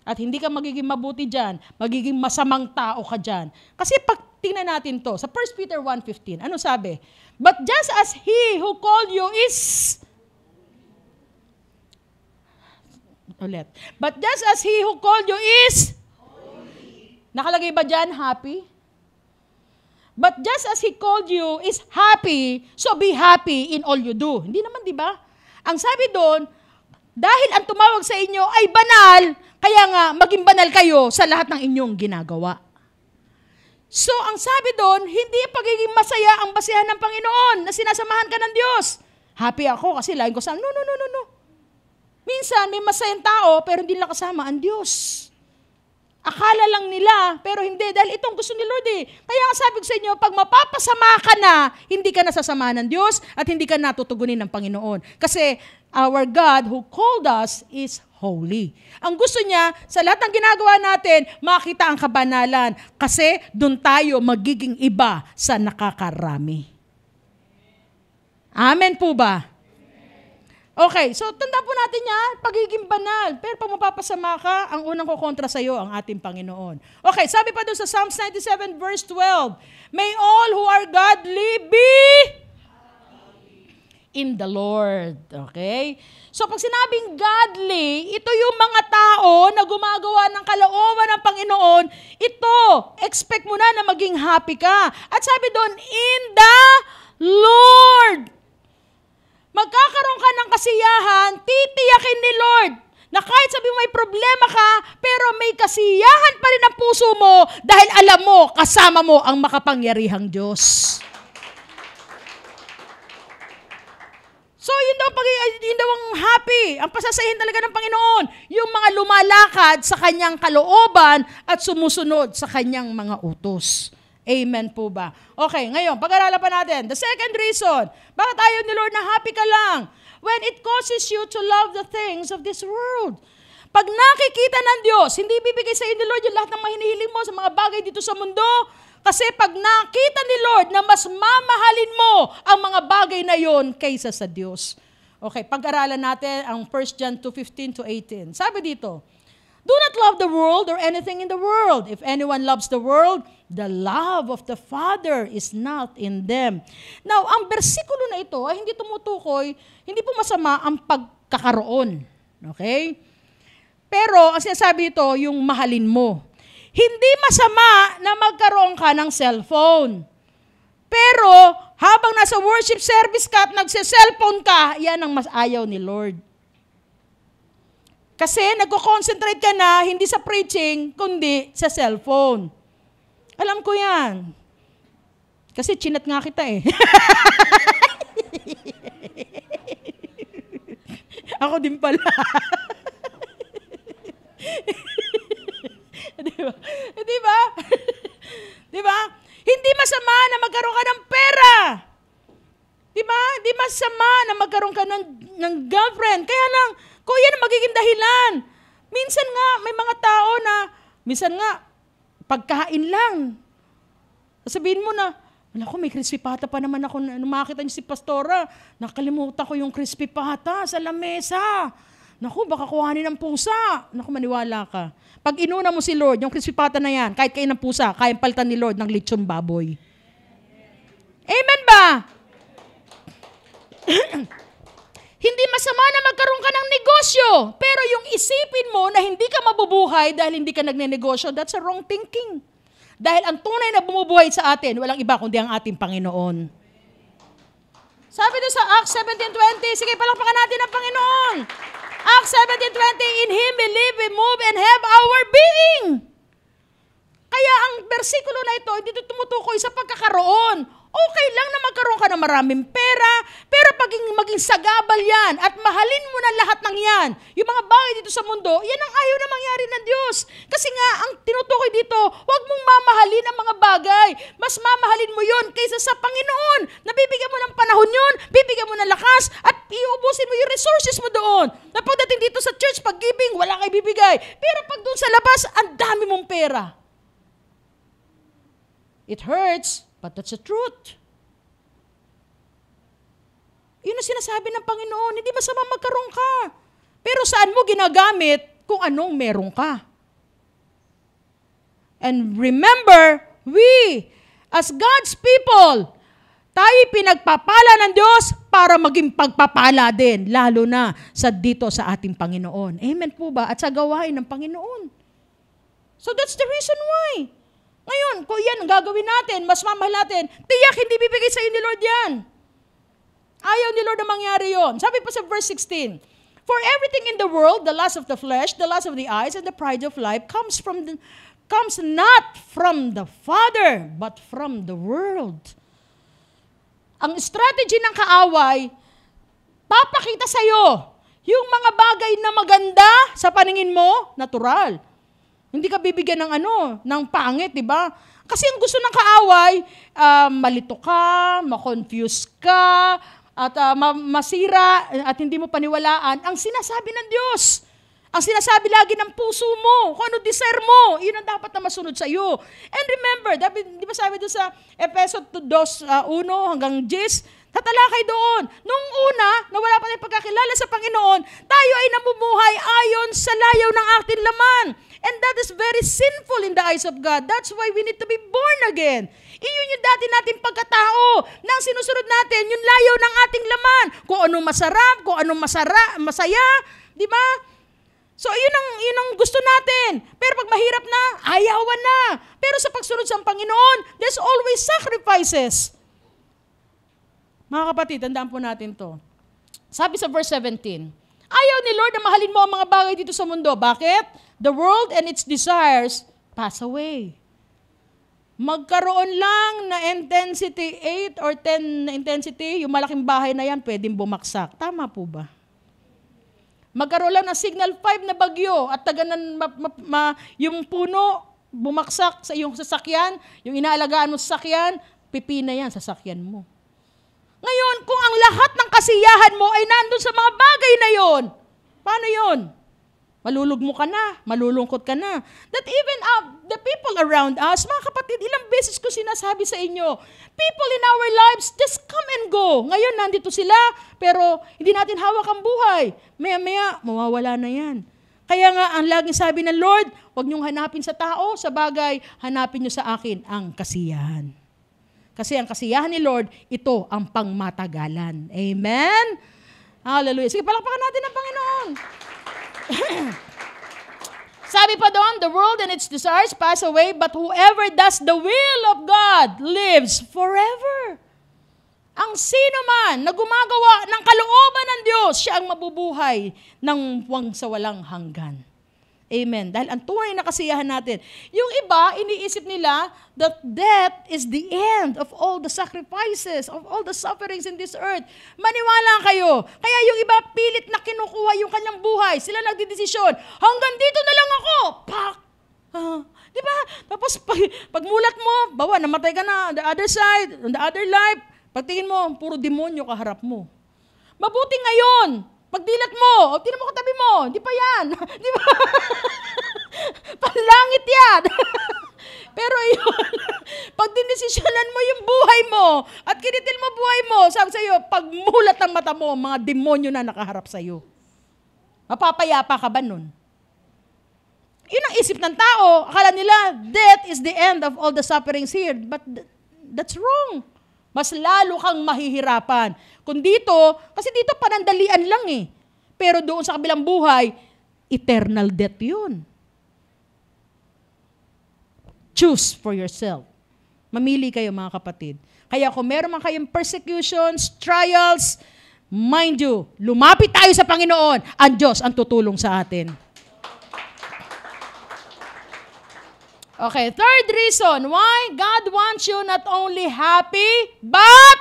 At hindi ka magiging mabuti dyan, magiging masamang tao ka dyan. Kasi pag tingnan natin to, sa 1 Peter 1:15, ano sabi? But just as He who called you is... Ulit. But just as He who called you is... Nakalagay ba dyan, happy? But just as He called you is happy, so be happy in all you do. Hindi naman, di ba? Ang sabi doon, dahil ang tumawag sa inyo ay banal, kaya nga maging banal kayo sa lahat ng inyong ginagawa. So, ang sabi doon, hindi pagiging masaya ang basihan ng Panginoon na sinasamahan ka ng Diyos. Happy ako kasi lain ko sa, no. Minsan, may masayang tao, pero hindi nila kasama ang Diyos. Akala lang nila, pero hindi, dahil itong gusto ni Lord eh. Kaya nga sabi ko sa inyo, pag mapapasama ka na, hindi ka nasasamahan ng Diyos at hindi ka natutugunin ng Panginoon. Kasi our God who called us is holy. Ang gusto niya, sa lahat ng ginagawa natin, makita ang kabanalan. Kasi doon tayo magiging iba sa nakakarami. Amen po ba? Okay, so tanda po natin yan, pagiging banal. Pero pag mapapasama ka, ang unang kukontra sa iyo, ang ating Panginoon. Okay, sabi pa doon sa Psalms 97 verse 12, may all who are godly be in the Lord. Okay? So pag sinabing godly, ito yung mga tao na gumagawa ng kalooban ng Panginoon, ito, expect mo na maging happy ka. At sabi doon, in the Lord. Magkakaroon ka ng kasiyahan, titiyakin ni Lord na kahit sabi mo may problema ka, pero may kasiyahan pa rin ang puso mo dahil alam mo, kasama mo ang makapangyarihang Diyos. So, yun daw ang happy, ang pasasahin talaga ng Panginoon, yung mga lumalakad sa kanyang kalooban at sumusunod sa kanyang mga utos. Amen po ba? Okay, ngayon, pag-aralan pa natin. The second reason, bakit ayaw ni Lord na happy ka lang? When it causes you to love the things of this world. Pag nakikita ng Diyos, hindi bibigay sa iyo ni Lord yung lahat ng mahinihiling mo sa mga bagay dito sa mundo. Kasi pag nakita ni Lord na mas mamahalin mo ang mga bagay na yon kaysa sa Diyos. Okay, pag-aralan natin ang 1 John 2:15-18. Sabi dito, do not love the world or anything in the world. If anyone loves the world, the love of the Father is not in them. Now, ang bersikulo na ito ay hindi tumutukoy, hindi po masama ang pagkakaroon. Okay? Pero, ang sinasabi ito, yung mahalin mo. Hindi masama na magkaroon ka ng cellphone. Pero, habang nasa worship service ka at nagse-cellphone ka, yan ang mas ayaw ni Lord. Kasi nagko-concentrate ka na, hindi sa preaching, kundi sa cellphone. Alam ko yan. Kasi chinat nga kita eh. Ako din pala. Diba? Diba? Diba? Hindi masama na magkaroon ka ng pera. Diba? Hindi masama na magkaroon ka ng girlfriend. Kaya lang, kung yan ang magiging dahilan. Minsan nga, may mga tao na, minsan nga, pagkain lang. Sabihin mo na, wala ko, may crispy pata pa naman ako. Nung makita niyo si Pastora, nakalimutan ko yung crispy pata sa lamesa. Naku, baka kuhanin ng pusa. Naku, maniwala ka. Pag inuna mo si Lord, yung crispy pata na yan, kahit kain ng pusa, kayang palitan ni Lord ng lechon baboy. Amen ba? Hindi masama na magkaroon ka ng negosyo. Pero yung isipin mo na hindi ka mabubuhay dahil hindi ka nagne-negosyo, that's a wrong thinking. Dahil ang tunay na bumubuhay sa atin, walang iba kundi ang ating Panginoon. Sabi doon sa Acts 17:20, sige, palakpakan natin ang Panginoon. Acts 17:20, in Him we live, we move, and have our being. Kaya ang bersikulo na ito, hindi ito tumutukoy sa pagkakaroon. Okay lang na magkaroon ka ng maraming pera, pero maging sagabal yan at mahalin mo na lahat ng yan. Yung mga bagay dito sa mundo, yan ang ayaw na mangyari ng Diyos. Kasi nga, ang tinutukoy dito, huwag mong mamahalin ang mga bagay. Mas mamahalin mo yon kaysa sa Panginoon. Nabibigyan mo ng panahon yun, bibigyan mo ng lakas, at iubusin mo yung resources mo doon. Na pagdating dito sa church, pag-giving, wala kay bibigay. Pero pag doon sa labas, ang dami mong pera. It hurts, but that's the truth. Yun ang sinasabi ng Panginoon, hindi masama magkaroon ka. Pero saan mo ginagamit kung anong meron ka? And remember, we, as God's people, tayo pinagpapala ng Diyos para maging pagpapala din, lalo na sa dito sa ating Panginoon. Amen po ba? At sa gawain ng Panginoon. So that's the reason why. Ngayon, kung yan ang gagawin natin, mas mamahal natin, tiyak hindi bibigay sa ni Lord yan. Ayaw ni Lord na mangyari yon. Sabi pa sa verse 16, for everything in the world, the lust of the flesh, the lust of the eyes, and the pride of life comes not from the Father, but from the world. Ang strategy ng kaaway, papakita sa'yo yung mga bagay na maganda sa paningin mo, natural. Hindi ka bibigyan ng ng pangit, di ba? Kasi ang gusto ng kaaway, malito ka, ma-confuse ka, at masira, at hindi mo paniwalaan ang sinasabi ng Diyos. Ang sinasabi lagi ng puso mo, kung ano desire mo, yun ang dapat na masunod sa iyo. And remember, di ba sabi doon sa Efeso 2:1 hanggang 10, tatalakay doon. Nung una, na wala pa tayong pagkakilala sa Panginoon, tayo ay namumuhay ayon sa layaw ng ating laman. And that is very sinful in the eyes of God. That's why we need to be born again. Iyon yung dati nating pagkatao nang sinusunod natin, yung layaw ng ating laman. Kung anong masarap, kung anong masaya, di ba? So, yun ang gusto natin. Pero pag mahirap na, ayawan na. Pero sa pagsunod sa Panginoon, there's always sacrifices. Mga kapatid, tandaan po natin to. Sabi sa verse 17, ayaw ni Lord na mahalin mo ang mga bagay dito sa mundo. Bakit? The world and its desires pass away. Magkaroon lang na intensity 8 or 10 na intensity, yung malaking bahay na yan, pwedeng bumaksak. Tama po ba? Magkaroon lang ng signal 5 na bagyo at taganan yung puno, bumaksak sa iyong sasakyan, yung inaalagaan mo sa sasakyan, pipina yan sa sasakyan mo. Ngayon, kung ang lahat ng kasiyahan mo ay nandun sa mga bagay na yon, paano yon? Malulugmo ka na, malulungkot ka na. That even the people around us, mga kapatid, ilang beses ko sinasabi sa inyo, people in our lives just come and go. Ngayon, nandito sila, pero hindi natin hawak ang buhay. Maya-maya, mawawala na yan. Kaya nga, ang laging sabi ng Lord, huwag niyong hanapin sa tao, sa bagay, hanapin niyo sa akin ang kasiyahan. Kasi ang kasiyahan ni Lord, ito ang pangmatagalan. Amen? Hallelujah. Sige, palakpakan natin ang Panginoon. Sabi pa doon, the world and its desires pass away, but whoever does the will of God lives forever. Ang sino man na gumagawa ng kalooban ng Diyos, siya ang mabubuhay ng sa walang hanggan. Amen. Dahil ang tunay na kasiyahan natin. Yung iba, iniisip nila that death is the end of all the sacrifices, of all the sufferings in this earth. Maniwala kayo. Kaya yung iba, pilit na kinukuha yung kanyang buhay. Sila nagdidesisyon, hanggang dito na lang ako. Pak! Di ba? Tapos pagmulat mo, bawa, namatay ka na, on the other side, on the other life, pagtingin mo, puro demonyo kaharap mo. Mabuti ngayon, pagdilat mo, tinan mo katabi mo, di pa yan. Di ba? Panlangit yan. Pero yun, pag dinesisyonan mo yung buhay mo, at kinitil mo buhay mo, sabi sa'yo, pagmulat ang mata mo, mga demonyo na nakaharap sa'yo. Mapapayapa ka ba nun? Yun ang isip ng tao. Akala nila, death is the end of all the sufferings here. But that's wrong. Mas lalo kang mahihirapan. Kung dito, kasi dito panandalian lang eh. Pero doon sa kabilang buhay, eternal death yun. Choose for yourself. Mamili kayo mga kapatid. Kaya kung meron man kayong persecutions, trials, mind you, lumapit tayo sa Panginoon. Ang Diyos ang tutulong sa atin. Okay, third reason why God wants you not only happy, but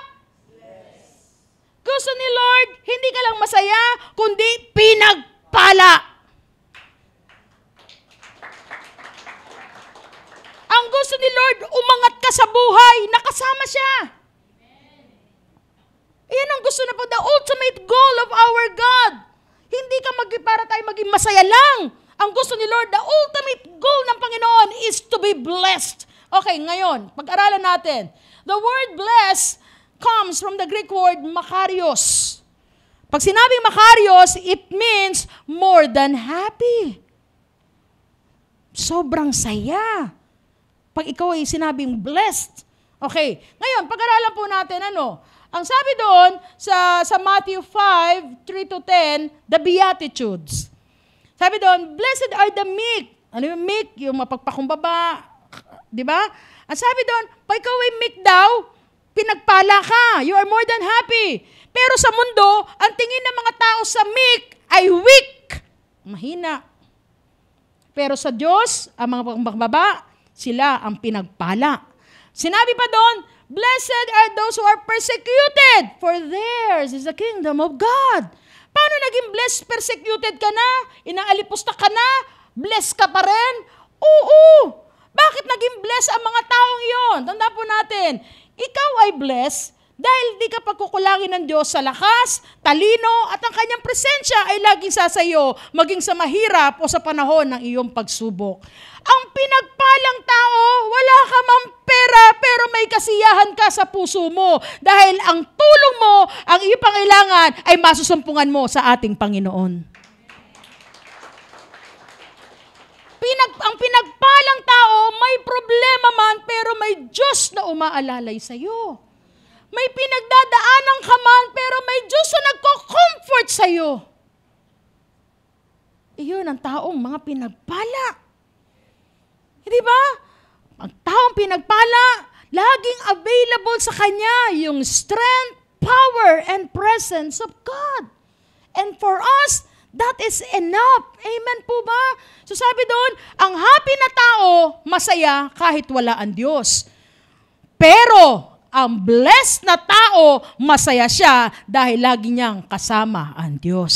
gusto ni Lord, hindi ka lang masaya, kundi pinagpala. Ang gusto ni Lord, umangat ka sa buhay, nakasama siya. Yan ang gusto na po, the ultimate goal of our God. Hindi ka para tayo maging masaya lang. Ang gusto ni Lord, the ultimate goal ng Panginoon is to be blessed. Okay, ngayon, pag-aralan natin. The word blessed comes from the Greek word makarios. Pag sinabing makarios, it means more than happy. Sobrang saya. Pag ikaw ay sinabing blessed. Okay, ngayon, pag-aralan po natin ang sabi doon sa Matthew 5, 3-10, the Beatitudes. Sabi doon, blessed are the meek. Ano yung meek? Yung mapagpakumbaba, Di ba? Ang sabi doon, pag ikaw ay meek daw, pinagpala ka. You are more than happy. Pero sa mundo, ang tingin ng mga tao sa meek ay weak. Mahina. Pero sa Diyos, ang mga pagbaba, sila ang pinagpala. Sinabi pa doon, blessed are those who are persecuted, for theirs is the kingdom of God. Paano naging blessed, persecuted ka na? Inaalipusta ka na? Blessed ka pa rin? Oo. Bakit naging blessed ang mga taong iyon? Tandaan po natin, ikaw ay blessed dahil di ka pagkukulangin ng Diyos sa lakas, talino, at ang kanyang presensya ay laging sasayo, maging sa mahirap o sa panahon ng iyong pagsubok. Ang pinagpalang tao, wala ka mang pera, pero may kasiyahan ka sa puso mo. Dahil ang tulong mo, ang iyong pangailangan, ay masusumpungan mo sa ating Panginoon. Ang pinagpalang tao, may problema man, pero may Diyos na umaalalay sa iyo. May pinagdadaanan ka man, pero may Diyos na nagko-comfort sa iyo. Iyon ang taong mga pinagpala. Hindi ba? Ang taong pinagpala, laging available sa kanya yung strength, power, and presence of God. And for us, that is enough. Amen po ba? So sabi doon, ang happy na tao, masaya kahit wala ang Diyos. Pero, ang blessed na tao, masaya siya dahil lagi niyang kasama ang Diyos.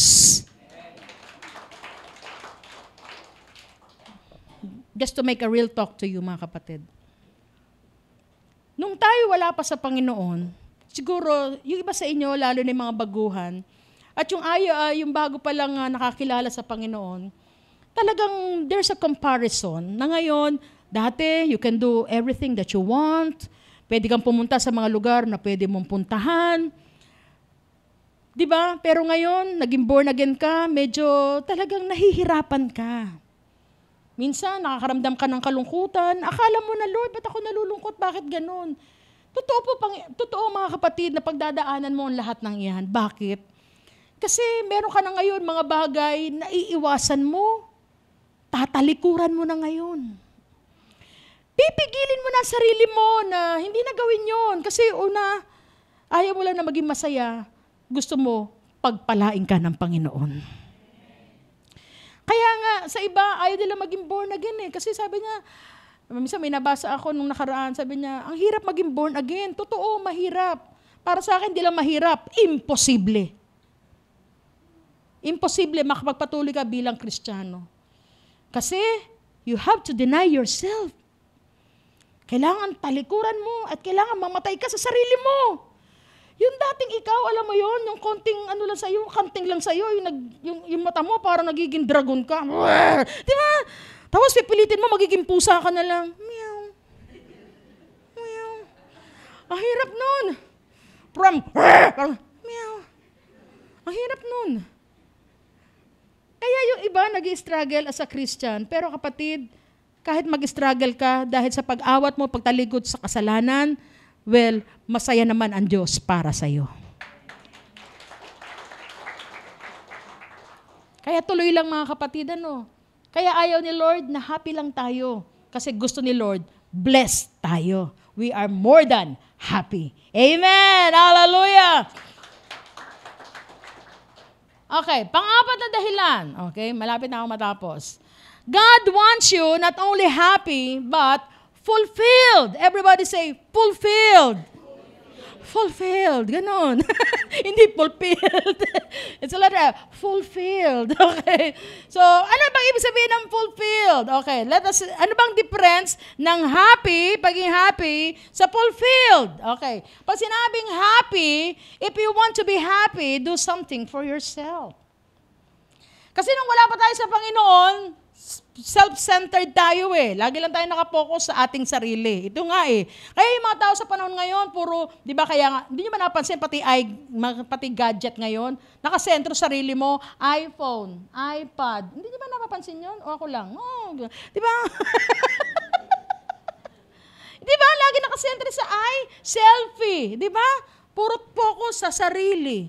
Just to make a real talk to you, mga kapatid. Nung tayo wala pa sa Panginoon, siguro, yung iba sa inyo, lalo na yung mga baguhan, at yung bago pa lang nakakilala sa Panginoon, talagang there's a comparison na ngayon, dati you can do everything that you want, pwede kang pumunta sa mga lugar na pwede mong puntahan, di ba? Pero ngayon, naging born again ka, medyo talagang nahihirapan ka. Minsan, nakakaramdam ka ng kalungkutan, akala mo na, Lord, ba't ako nalulungkot? Bakit ganun? Totoo mga kapatid na pagdadaanan mo ang lahat ng iyan. Bakit? Kasi meron ka na ngayon mga bagay na iiwasan mo. Tatalikuran mo na ngayon. Pipigilin mo na ang sarili mo na hindi na gawin yon. Kasi una, ayaw mo lang na maging masaya. Gusto mo, pagpalain ka ng Panginoon. Kaya nga, sa iba, ayaw nila maging born again eh. Kasi sabi niya, minsan may nabasa ako nung nakaraan, sabi niya, ang hirap maging born again. Totoo, mahirap. Para sa akin, di lang mahirap. Imposible. Imposible makapagpatuloy ka bilang Kristiyano. Kasi, you have to deny yourself. Kailangan talikuran mo at kailangan mamatay ka sa sarili mo. Yung dating ikaw, alam mo yon, yung konting ano lang sa'yo, kanting lang sa'yo, yung mata mo parang nagiging dragon ka. Di ba? Tapos pipilitin mo, magiging pusa ka na lang. Meow. Meow. Ang hirap nun. Parang, meow. Ang hirap nun. Kaya yung iba nag-i-struggle as a Christian. Pero kapatid, kahit mag-struggle ka dahil sa pag-awat mo, pagtalikod sa kasalanan, well, masaya naman ang Diyos para sa iyo. Kaya tuloy lang mga kapatid, ano? Kaya ayaw ni Lord na happy lang tayo. Kasi gusto ni Lord, blessed tayo. We are more than happy. Amen! Hallelujah! Okay, pang-apat na dahilan. Okay, malapit na ako matapos. God wants you not only happy, but fulfilled. Everybody say, fulfilled. Fulfilled. Ganon. Hindi fulfilled. It's a letter F. Fulfilled. Okay. So, ano bang ibig sabihin ng fulfilled? Okay, ano bang difference ng happy, pagiging happy, sa fulfilled? Okay. Pag sinabing happy, if you want to be happy, do something for yourself. Kasi nung wala pa tayo sa Panginoon, self-centered tayo eh. Lagi lang tayo nakapokus sa ating sarili. Ito nga eh. Kaya yung mga tao sa panahon ngayon, puro, di ba kaya nga, hindi nyo ba napansin, pati gadget ngayon, nakasentro sarili mo, iPhone, iPad. Hindi nyo ba napapansin yun? O ako lang? Oh, di ba? Di ba? Lagi nakasentro sa selfie. Di ba? Puro focus sa sarili.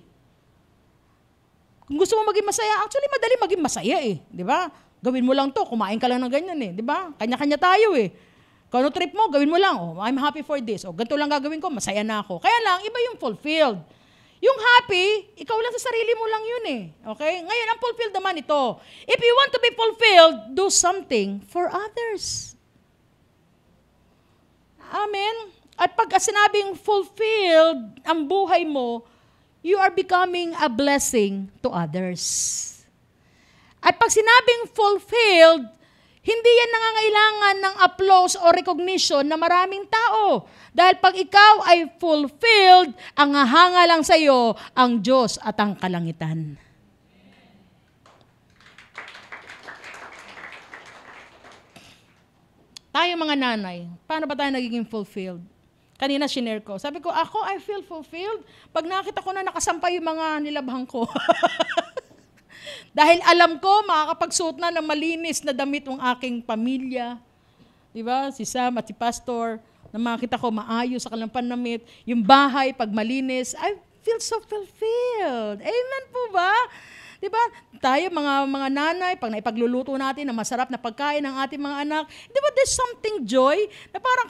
Kung gusto mo maging masaya, actually madali maging masaya eh. Di ba? Gawin mo lang to, kumain ka lang ng ganyan eh, di ba? Kanya-kanya tayo eh. Kung ano trip mo, gawin mo lang. Oh, I'm happy for this. O, ganito lang gagawin ko, masaya na ako. Kaya lang, iba yung fulfilled. Yung happy, ikaw lang sa sarili mo lang yun eh. Okay? Ngayon, ang fulfilled naman ito. If you want to be fulfilled, do something for others. Amen? At pag sinabing fulfilled ang buhay mo, you are becoming a blessing to others. At pag sinabing fulfilled, hindi yan nangangailangan ng applause o recognition na maraming tao. Dahil pag ikaw ay fulfilled, ang hahanga lang sa iyo ang Diyos at ang kalangitan. Tayo mga nanay, paano ba tayo nagiging fulfilled? Kanina shinare ko. Sabi ko, ako I feel fulfilled pag nakita ko na nakasampay yung mga nilabhang ko. Dahil alam ko, makakapagsuot na ng malinis na damit ng aking pamilya. Diba? Si Sam at si Pastor, na makita ko maayos sa kanilang panamit. Yung bahay, pag malinis, I feel so fulfilled. Amen po ba? Diba? Tayo, mga nanay, pag naipagluluto natin ng masarap na pagkain ng ating mga anak, diba there's something joy na parang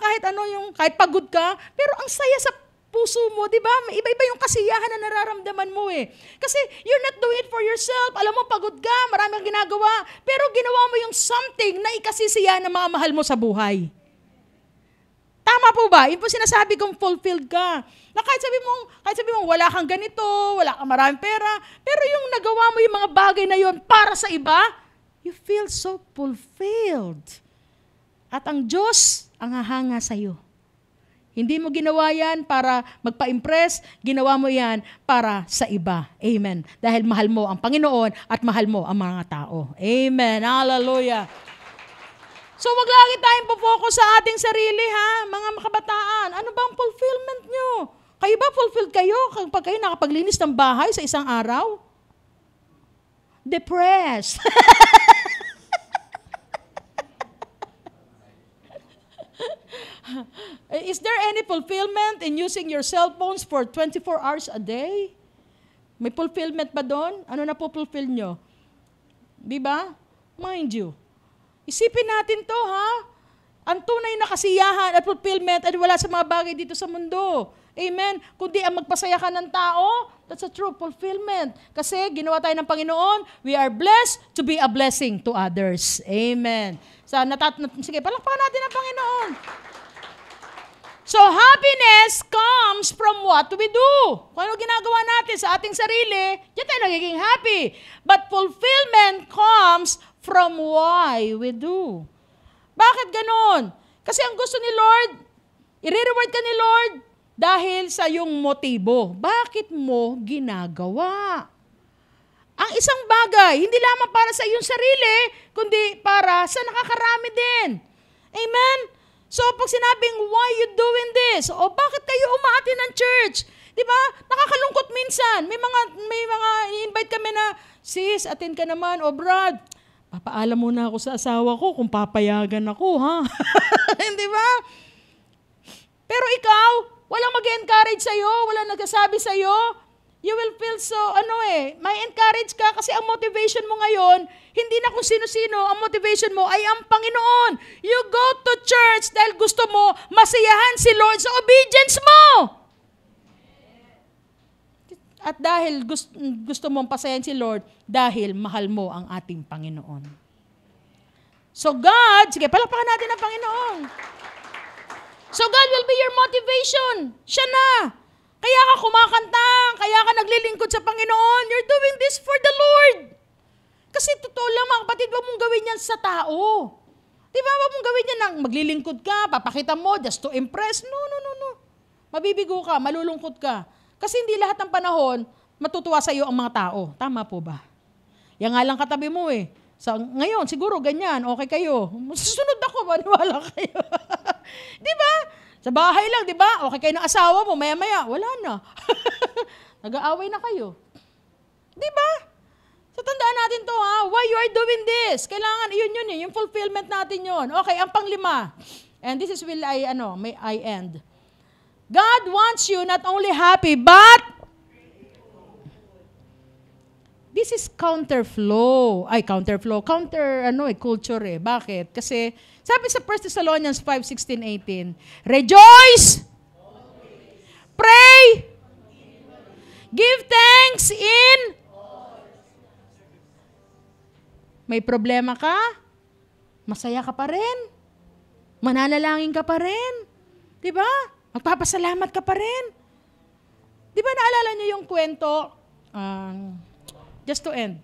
kahit pagod ka, pero ang saya sa puso mo, di ba? Iba-iba yung kasiyahan na nararamdaman mo eh. Kasi you're not doing it for yourself. Alam mo, pagod ka, marami kang ginagawa, pero ginawa mo yung something na ikasisiyahan ng mga mahal mo sa buhay. Tama po ba? Yun po sinasabi kong fulfilled ka. Na kahit sabi mo, wala kang ganito, wala kang maraming pera, pero yung nagawa mo yung mga bagay na yun para sa iba, you feel so fulfilled. At ang Diyos ang hahanga sa iyo. Hindi mo ginawa yan para magpa-impress, ginawa mo yan para sa iba. Amen. Dahil mahal mo ang Panginoon at mahal mo ang mga tao. Amen. Hallelujah. So wag lagi tayong po-focus sa ating sarili ha, mga kabataan. Ano ba ang fulfillment nyo? Kayo ba fulfilled kayo kapag kayo nakapaglinis ng bahay sa isang araw? Depressed. Is there any fulfillment in using your cell phones for 24 hours a day? May fulfillment ba doon? Ano na po fulfill nyo? Diba? Mind you. Isipin natin to ha. Ang tunay na kasiyahan at fulfillment ay wala sa mga bagay dito sa mundo. Amen? Kundi ang magpasaya ka ng tao, that's a true fulfillment. Kasi ginawa tayo ng Panginoon, we are blessed to be a blessing to others. Amen. Sige, palakpakan natin ang Panginoon. So happiness comes from what we do. Kung ano ginagawa natin sa ating sarili, diyan tayo nagiging happy. But fulfillment comes from why we do. Bakit ganon? Kasi ang gusto ni Lord, i-reward ka ni Lord dahil sa iyong motibo. Bakit mo ginagawa? Ang isang bagay, hindi lamang para sa iyong sarili, kundi para sa nakakarami din. Amen? So, pag sinabing, why you doing this? O, bakit kayo umaati ng church? Di ba? Nakakalungkot minsan. May mga i-invite kami na, sis, attend ka naman. O, Brad, papaalam muna ako sa asawa ko kung papayagan ako, ha? Di ba? Pero ikaw, walang mag-encourage sa'yo, walang nagsasabi sa'yo. You will feel so, may encourage ka kasi ang motivation mo ngayon, hindi na kung sino-sino, ang motivation mo ay ang Panginoon. You go to church dahil gusto mo masiyahan si Lord sa obedience mo. At dahil gusto mong pasayahan si Lord, dahil mahal mo ang ating Panginoon. So God, sige, palakpakan natin ang Panginoon. So God will be your motivation. Siya na. Kaya ka kumakanta, kaya ka naglilingkod sa Panginoon. You're doing this for the Lord. Kasi totoo lang mga kapatid, wag mong gawin yan sa tao. Di ba, wag mong gawin yan ng maglilingkod ka, papakita mo just to impress. No. Mabibigo ka, malulungkot ka. Kasi hindi lahat ng panahon matutuwa sa iyo ang mga tao. Tama po ba? Yan nga lang katabi mo eh. Ngayon, siguro ganyan, okay kayo. Susunod ako, maniwala kayo. Di ba? Sa bahay lang, di ba? Okay kayo ng asawa mo, maya-maya, wala na. Nag-aaway na kayo. Di ba? So tandaan natin to ha, why you are doing this? Kailangan, yun, yung fulfillment natin yun. Okay, ang panglima. And this is may I end. God wants you not only happy, but this is counter culture eh. Bakit? Kasi sabi sa 1 Thessalonians 5:16-18, rejoice, pray, give thanks in. May problema ka? Masaya ka pa rin? Mananalangin ka pa rin? Diba? Magpapasalamat ka pa rin? Diba naalala niyo yung kwento? Just to end.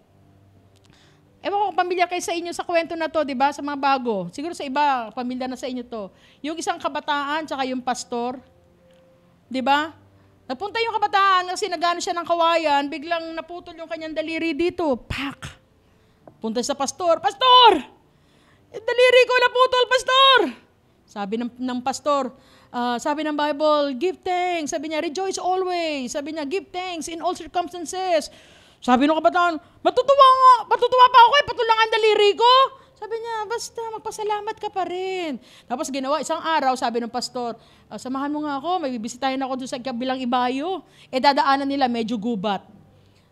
Ewan ko kung pamilya kayo sa inyo sa kwento na to, diba? Sa mga bago. Siguro sa iba, pamilya na sa inyo to. Yung isang kabataan, tsaka yung pastor. Diba? Napunta yung kabataan kasi nagano siya ng kawayan, biglang naputol yung kanyang daliri dito. Pak! Punta sa pastor, Pastor! Daliri ko naputol, Pastor! Sabi ng pastor, sabi ng Bible, give thanks. Sabi niya, rejoice always. Sabi niya, give thanks in all circumstances. Sabi ng kabataan, matutuwa pa ako patol lang ang daliri ko. Sabi niya, basta magpasalamat ka pa rin. Tapos ginawa, isang araw, sabi ng pastor, samahan mo nga ako, may bibisitahin ako doon sa kabilang ibayo. Dadaanan nila, medyo gubat.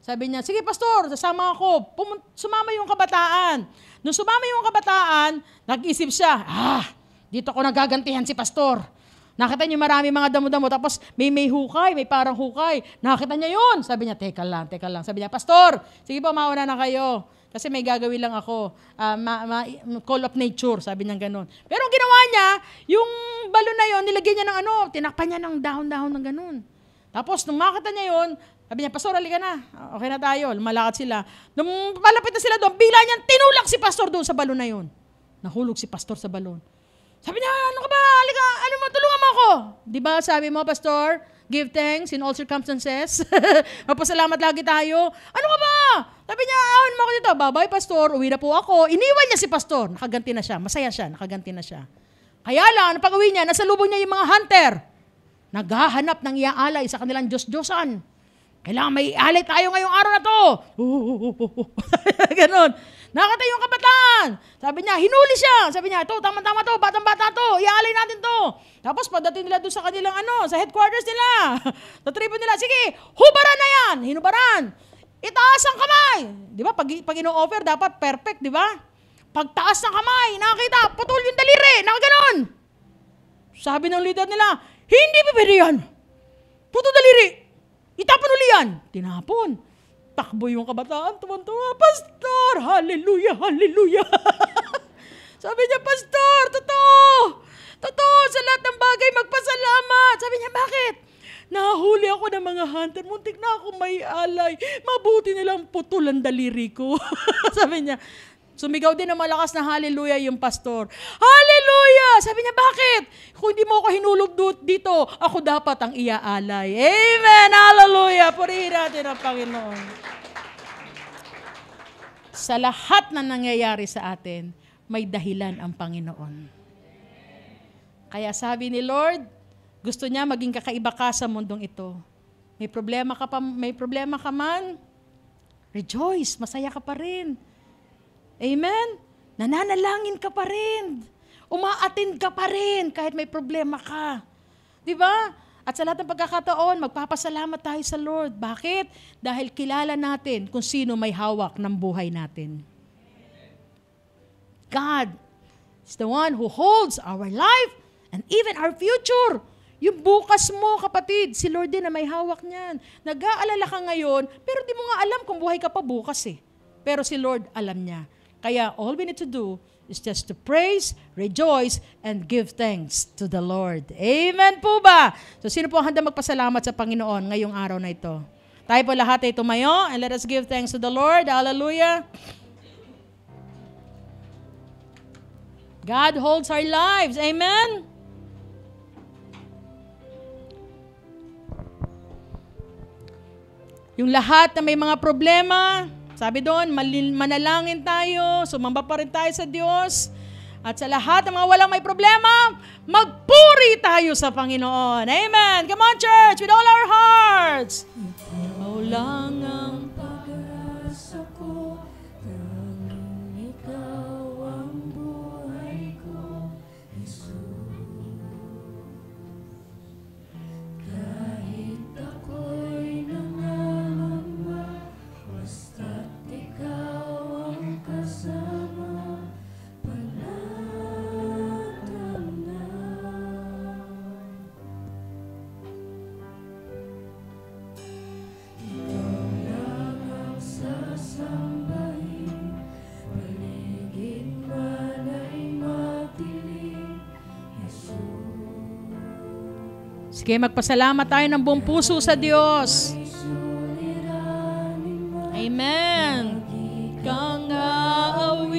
Sabi niya, sige pastor, sasama ako. Sumama yung kabataan. Nung sumama yung kabataan, nag-isip siya, dito ako nagagantihan si pastor. Nakita niyo marami mga damo-damo, tapos may hukay, may parang hukay. Nakita niya yun. Sabi niya, teka lang. Sabi niya, pastor, sige po, mauna na kayo. Kasi may gagawin lang ako. Call of nature, sabi niya ganun. Pero ang ginawa niya, yung balon na yun, nilagyan niya ng tinakpan niya ng dahon-dahon ng ganun. Tapos nung makita niya yun, sabi niya, pastor, halika na. Okay na tayo. Lumalakad sila. Nung malapit na sila doon, bigla niyang tinulak si pastor doon sa balon na yun. Nahulog si pastor sa balon. Sabi niya, ano ka ba? Halika, tulungan mo ako. Di ba sabi mo, pastor, give thanks in all circumstances. Magpasalamat lagi tayo. Ano ka ba? Sabi niya, ahon mo ako dito. Bye-bye, pastor. Uwi na po ako. Iniwan niya si pastor. Nakaganti na siya. Masaya siya. Nakaganti na siya. Kaya lang, pag uwi niya, nasa lubong niya yung mga hunter. Naghahanap ng iaalay sa kanilang Diyos-Diyosan. Kailangan may alay tayo ngayong araw na to. Ganon. Nakatay yung kabataan. Sabi niya, hinuli siya. Sabi niya, ito, tama-tama to, batang-bata to, iaalay natin to. Tapos pagdating nila doon sa kanilang sa headquarters nila, sa tribo nila, sige, hubaran na yan. Hinubaran. Itaas ang kamay. Di ba? Pag ino-offer, dapat perfect, di ba? Pagtaas ng kamay, nakakita, putol yung daliri, nakaganon. Sabi ng leader nila, hindi pwede yan. Putol daliri. Itapon uli yan. Tinapon. Takbo yung kabataan, tuwan-tuwa, pastor, hallelujah, hallelujah. Sabi niya, pastor, totoo, sa lahat ng bagay magpasalamat. Sabi niya, bakit? Nahuli ako ng mga hunter, muntik na ako may alay. Mabuti nilang putol ang daliri ko. Sabi niya, sumigaw din ng malakas na hallelujah yung pastor. Hallelujah! Sabi niya, bakit? Kung hindi mo ako hinulog dito, ako dapat ang iaalay. Amen! Hallelujah! Purihin natin ang Panginoon. Sa lahat na nangyayari sa atin, may dahilan ang Panginoon. Kaya sabi ni Lord, gusto niya maging kakaiba ka sa mundong ito. May problema ka man, rejoice, masaya ka pa rin. Amen? Nananalangin ka pa rin. Umaattend ka pa rin kahit may problema ka. Diba? At sa lahat ng pagkakataon, magpapasalamat tayo sa Lord. Bakit? Dahil kilala natin kung sino may hawak ng buhay natin. God is the one who holds our life and even our future. Yung bukas mo, kapatid, si Lord din na may hawak niyan. Nag-aalala ka ngayon, pero di mo nga alam kung buhay ka pa bukas eh. Pero si Lord alam niya. Kaya all we need to do is just to praise, rejoice, and give thanks to the Lord. Amen po ba? So sino po ang handa magpasalamat sa Panginoon ngayong araw na ito? Tayo po lahat ay tumayo and let us give thanks to the Lord. Hallelujah. God holds our lives. Amen. Yung lahat na may mga problema, sabi doon, manalangin tayo, sumamba pa rin tayo sa Diyos. At sa lahat ng mga walang may problema, magpuri tayo sa Panginoon. Amen. Come on, church, with all our hearts. Ikaw lang ang pag-asa ko, tanging ikaw ang buhay ko, Jesus. Kahit ako'y nangangamba, basta't Sige, magpasalamat tayo ng buong puso sa Diyos. Amen. Kang aawitan,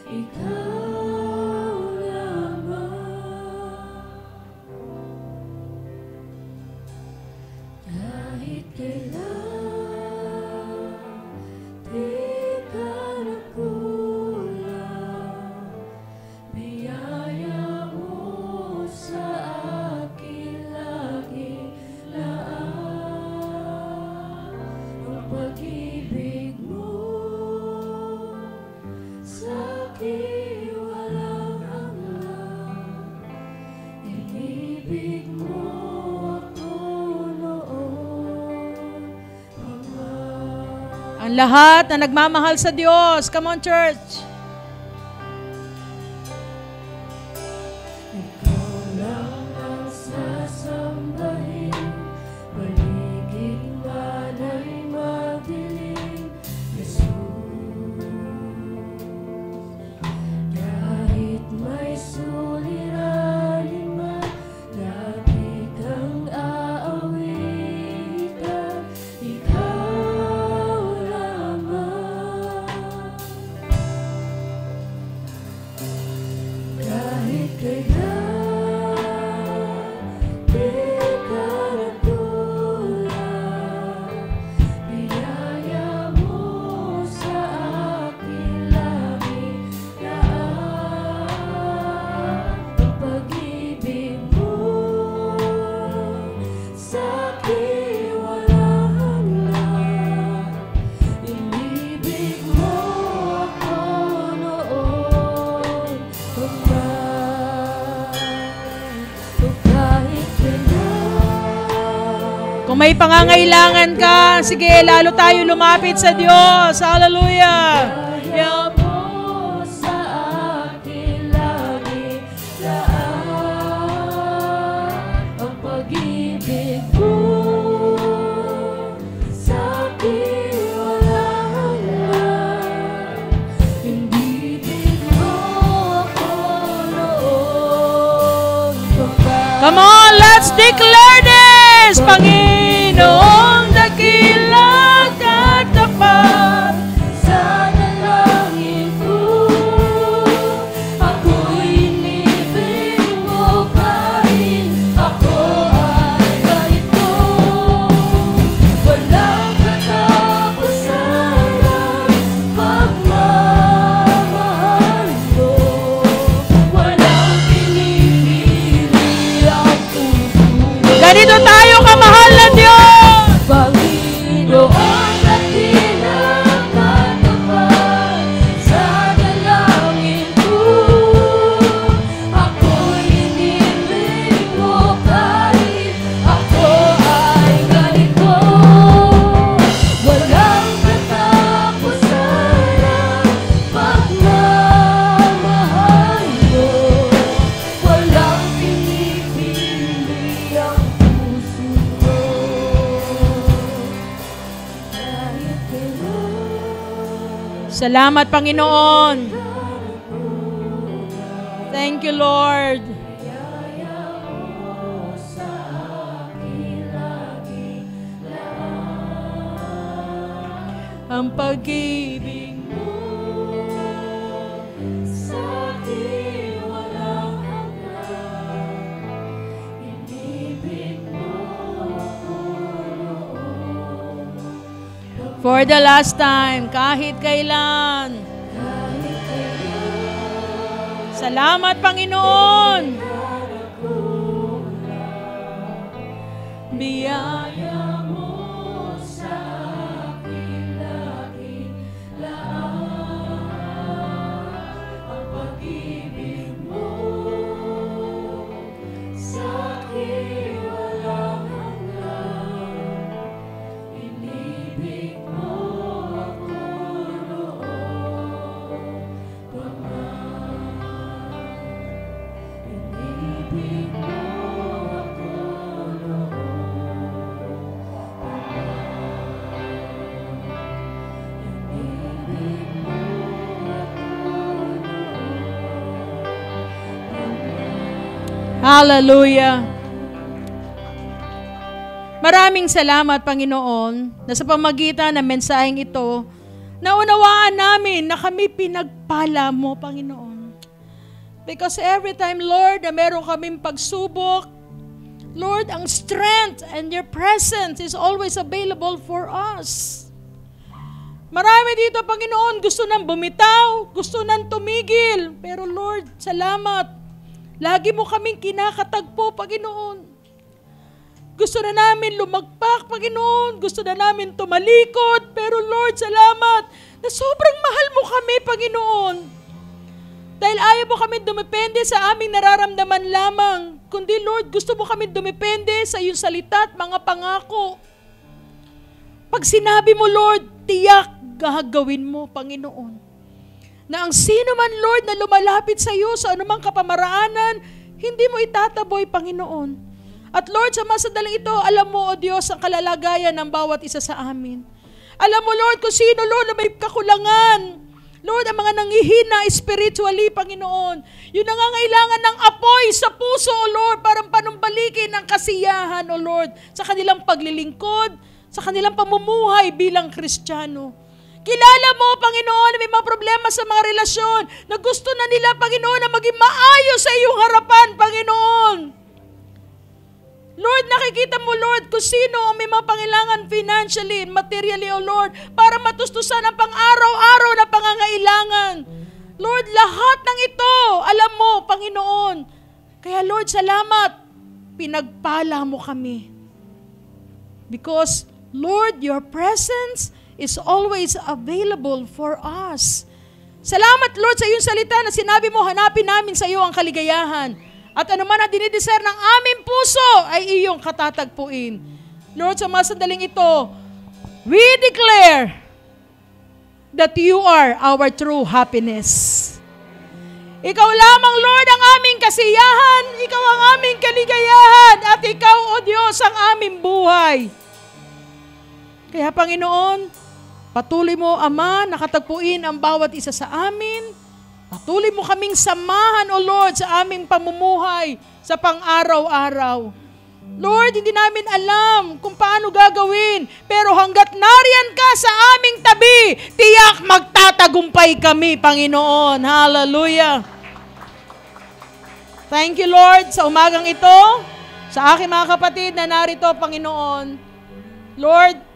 ikaw lamang. Kahit kailan, di ka nagkulang. Biyaya mo sa akin lagi laan. Ang pag-ibig mo sa akin walang hanggan. Inibig mo ako noon hanggang. Ang lahat na nagmamahal sa Diyos. Come on, church. Ikaw lang ang sasambahin, paligid man ay madilim, Jesus. Kahit may suliranin man, lagi kang aawitan, ikaw lamang. Kahit kailan, di ka nagkulang. Biyaya mo sa akin lagi laan. Ang pag-ibig mo sa akin walang hanggan. Inibig mo ako noon hanggang. O kahit kailan. Kung may pangangailangan ka, sige, lalo tayo lumapit sa Diyos. Hallelujah. Biyaya mo sa akin lagi laan. Ang pag-ibig mo sa akin walang hanggan. Inibig mo ako noon hanggang. Come on, let's declare this! Panginoong dakilang katapat sa dalangin ko. Ako'y inibig mo kahit ako ay ganito. Walang katapusan ang pagmamahal mo. Walang pinipili ang puso mo. Ganito tayo kamahal na Diyos! Panginoon, dakilang katapat sa dalangin ko. Ako'y inibig mo kahit ako ay ganito. Walang katapusan ang pagmamahal mo. Walang pinipili ang puso mo. Kahit kailan. Salamat, Panginoon. Thank you, Lord. Ang pag-ibig mo sa akin walang hanggan. Inibig mo ako noon. For the last time, kahit kailan. Salamat, Panginoon. Biyaya mo sa akin lagi laan. Ang pag-ibig mo sa akin walang hanggan. Inibig mo ako noon pa man. Hallelujah. Maraming salamat, Panginoon, na sa pamagitan ng mensaheng ito, naunawaan namin na kami pinagpala mo, Panginoon. Because every time, Lord, na meron kaming pagsubok, Lord, ang strength and your presence is always available for us. Marami dito, Panginoon, gusto nang bumitaw, gusto nang tumigil. Pero Lord, salamat. Lagi mo kaming kinakatagpo, Panginoon. Gusto na namin lumagpak, Panginoon. Gusto na namin tumalikod. Pero Lord, salamat na sobrang mahal mo kami, Panginoon. Dahil ayaw mo kami dumepende sa aming nararamdaman lamang. Kundi Lord, gusto mo kami dumepende sa iyong salita at mga pangako. Pag sinabi mo, Lord, tiyak gagawin mo, Panginoon. Na ang sino man, Lord, na lumalapit sa iyo sa anumang kapamaraanan, hindi mo itataboy, Panginoon. At Lord, sa masadaling ito, alam mo, O Diyos, ang kalalagayan ng bawat isa sa amin. Alam mo, Lord, kung sino, Lord, na may kakulangan. Lord, ang mga nanghihina spiritually, Panginoon. Yung nangangailangan ng apoy sa puso, O Lord, parang panumbalikin ang kasiyahan, O Lord, sa kanilang paglilingkod, sa kanilang pamumuhay bilang Kristiyano. Kilala mo, Panginoon, na may mga problema sa mga relasyon na gusto na nila, Panginoon, na maging maayos sa iyong harapan, Panginoon. Lord, nakikita mo, Lord, kung sino ang may mga pangailangan financially and materially, O Lord, para matustusan ang pang-araw-araw na pangangailangan. Lord, lahat ng ito, alam mo, Panginoon. Kaya, Lord, salamat. Pinagpala mo kami. Because, Lord, your presence is always available for us. Salamat, Lord, sa iyong salita na sinabi mo, hanapin namin sa iyo ang kaligayahan. At ano man ang dinideser ng aming puso ay iyong katatagpuin. Lord, sa mga sandaling ito, we declare that you are our true happiness. Ikaw lamang, Lord, ang aming kasiyahan. Ikaw ang aming kaligayahan. At ikaw, O Diyos, ang aming buhay. Kaya, Panginoon, patuloy mo, Ama, nakatagpuin ang bawat isa sa amin. Patuloy mo kaming samahan, O Lord, sa aming pamumuhay sa pang-araw-araw. Lord, hindi namin alam kung paano gagawin, pero hanggat nariyan ka sa aming tabi, tiyak magtatagumpay kami, Panginoon. Hallelujah. Thank you, Lord, sa umagang ito, sa aking mga kapatid na narito, Panginoon. Lord,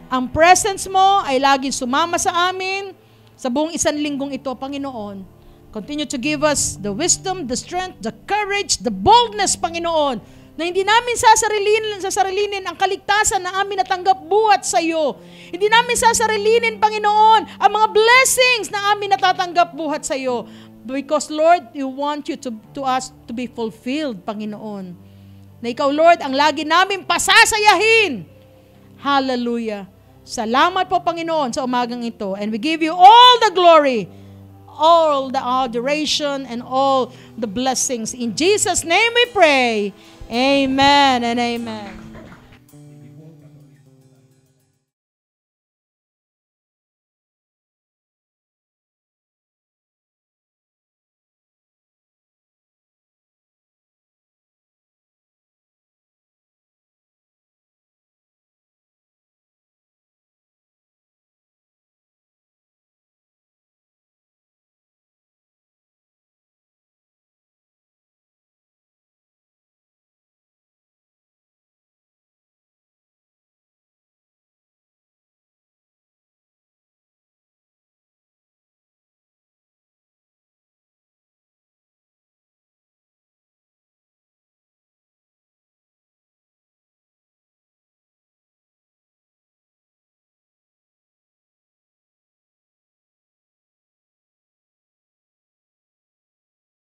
ang presence mo ay laging sumama sa amin sa buong isang linggong ito, Panginoon. Continue to give us the wisdom, the strength, the courage, the boldness, Panginoon, na hindi namin sasarilinin ang kaligtasan na amin natanggap buhat sa iyo. Hindi namin sasarilinin, Panginoon, ang mga blessings na amin natatanggap buhat sa iyo. Because, Lord, you want you to us to be fulfilled, Panginoon. Na ikaw, Lord, ang lagi namin pasasayahin. Hallelujah. Salamat po, Panginoon, sa umagang ito. And we give you all the glory, all the adoration, and all the blessings. In Jesus' name we pray. Amen and amen.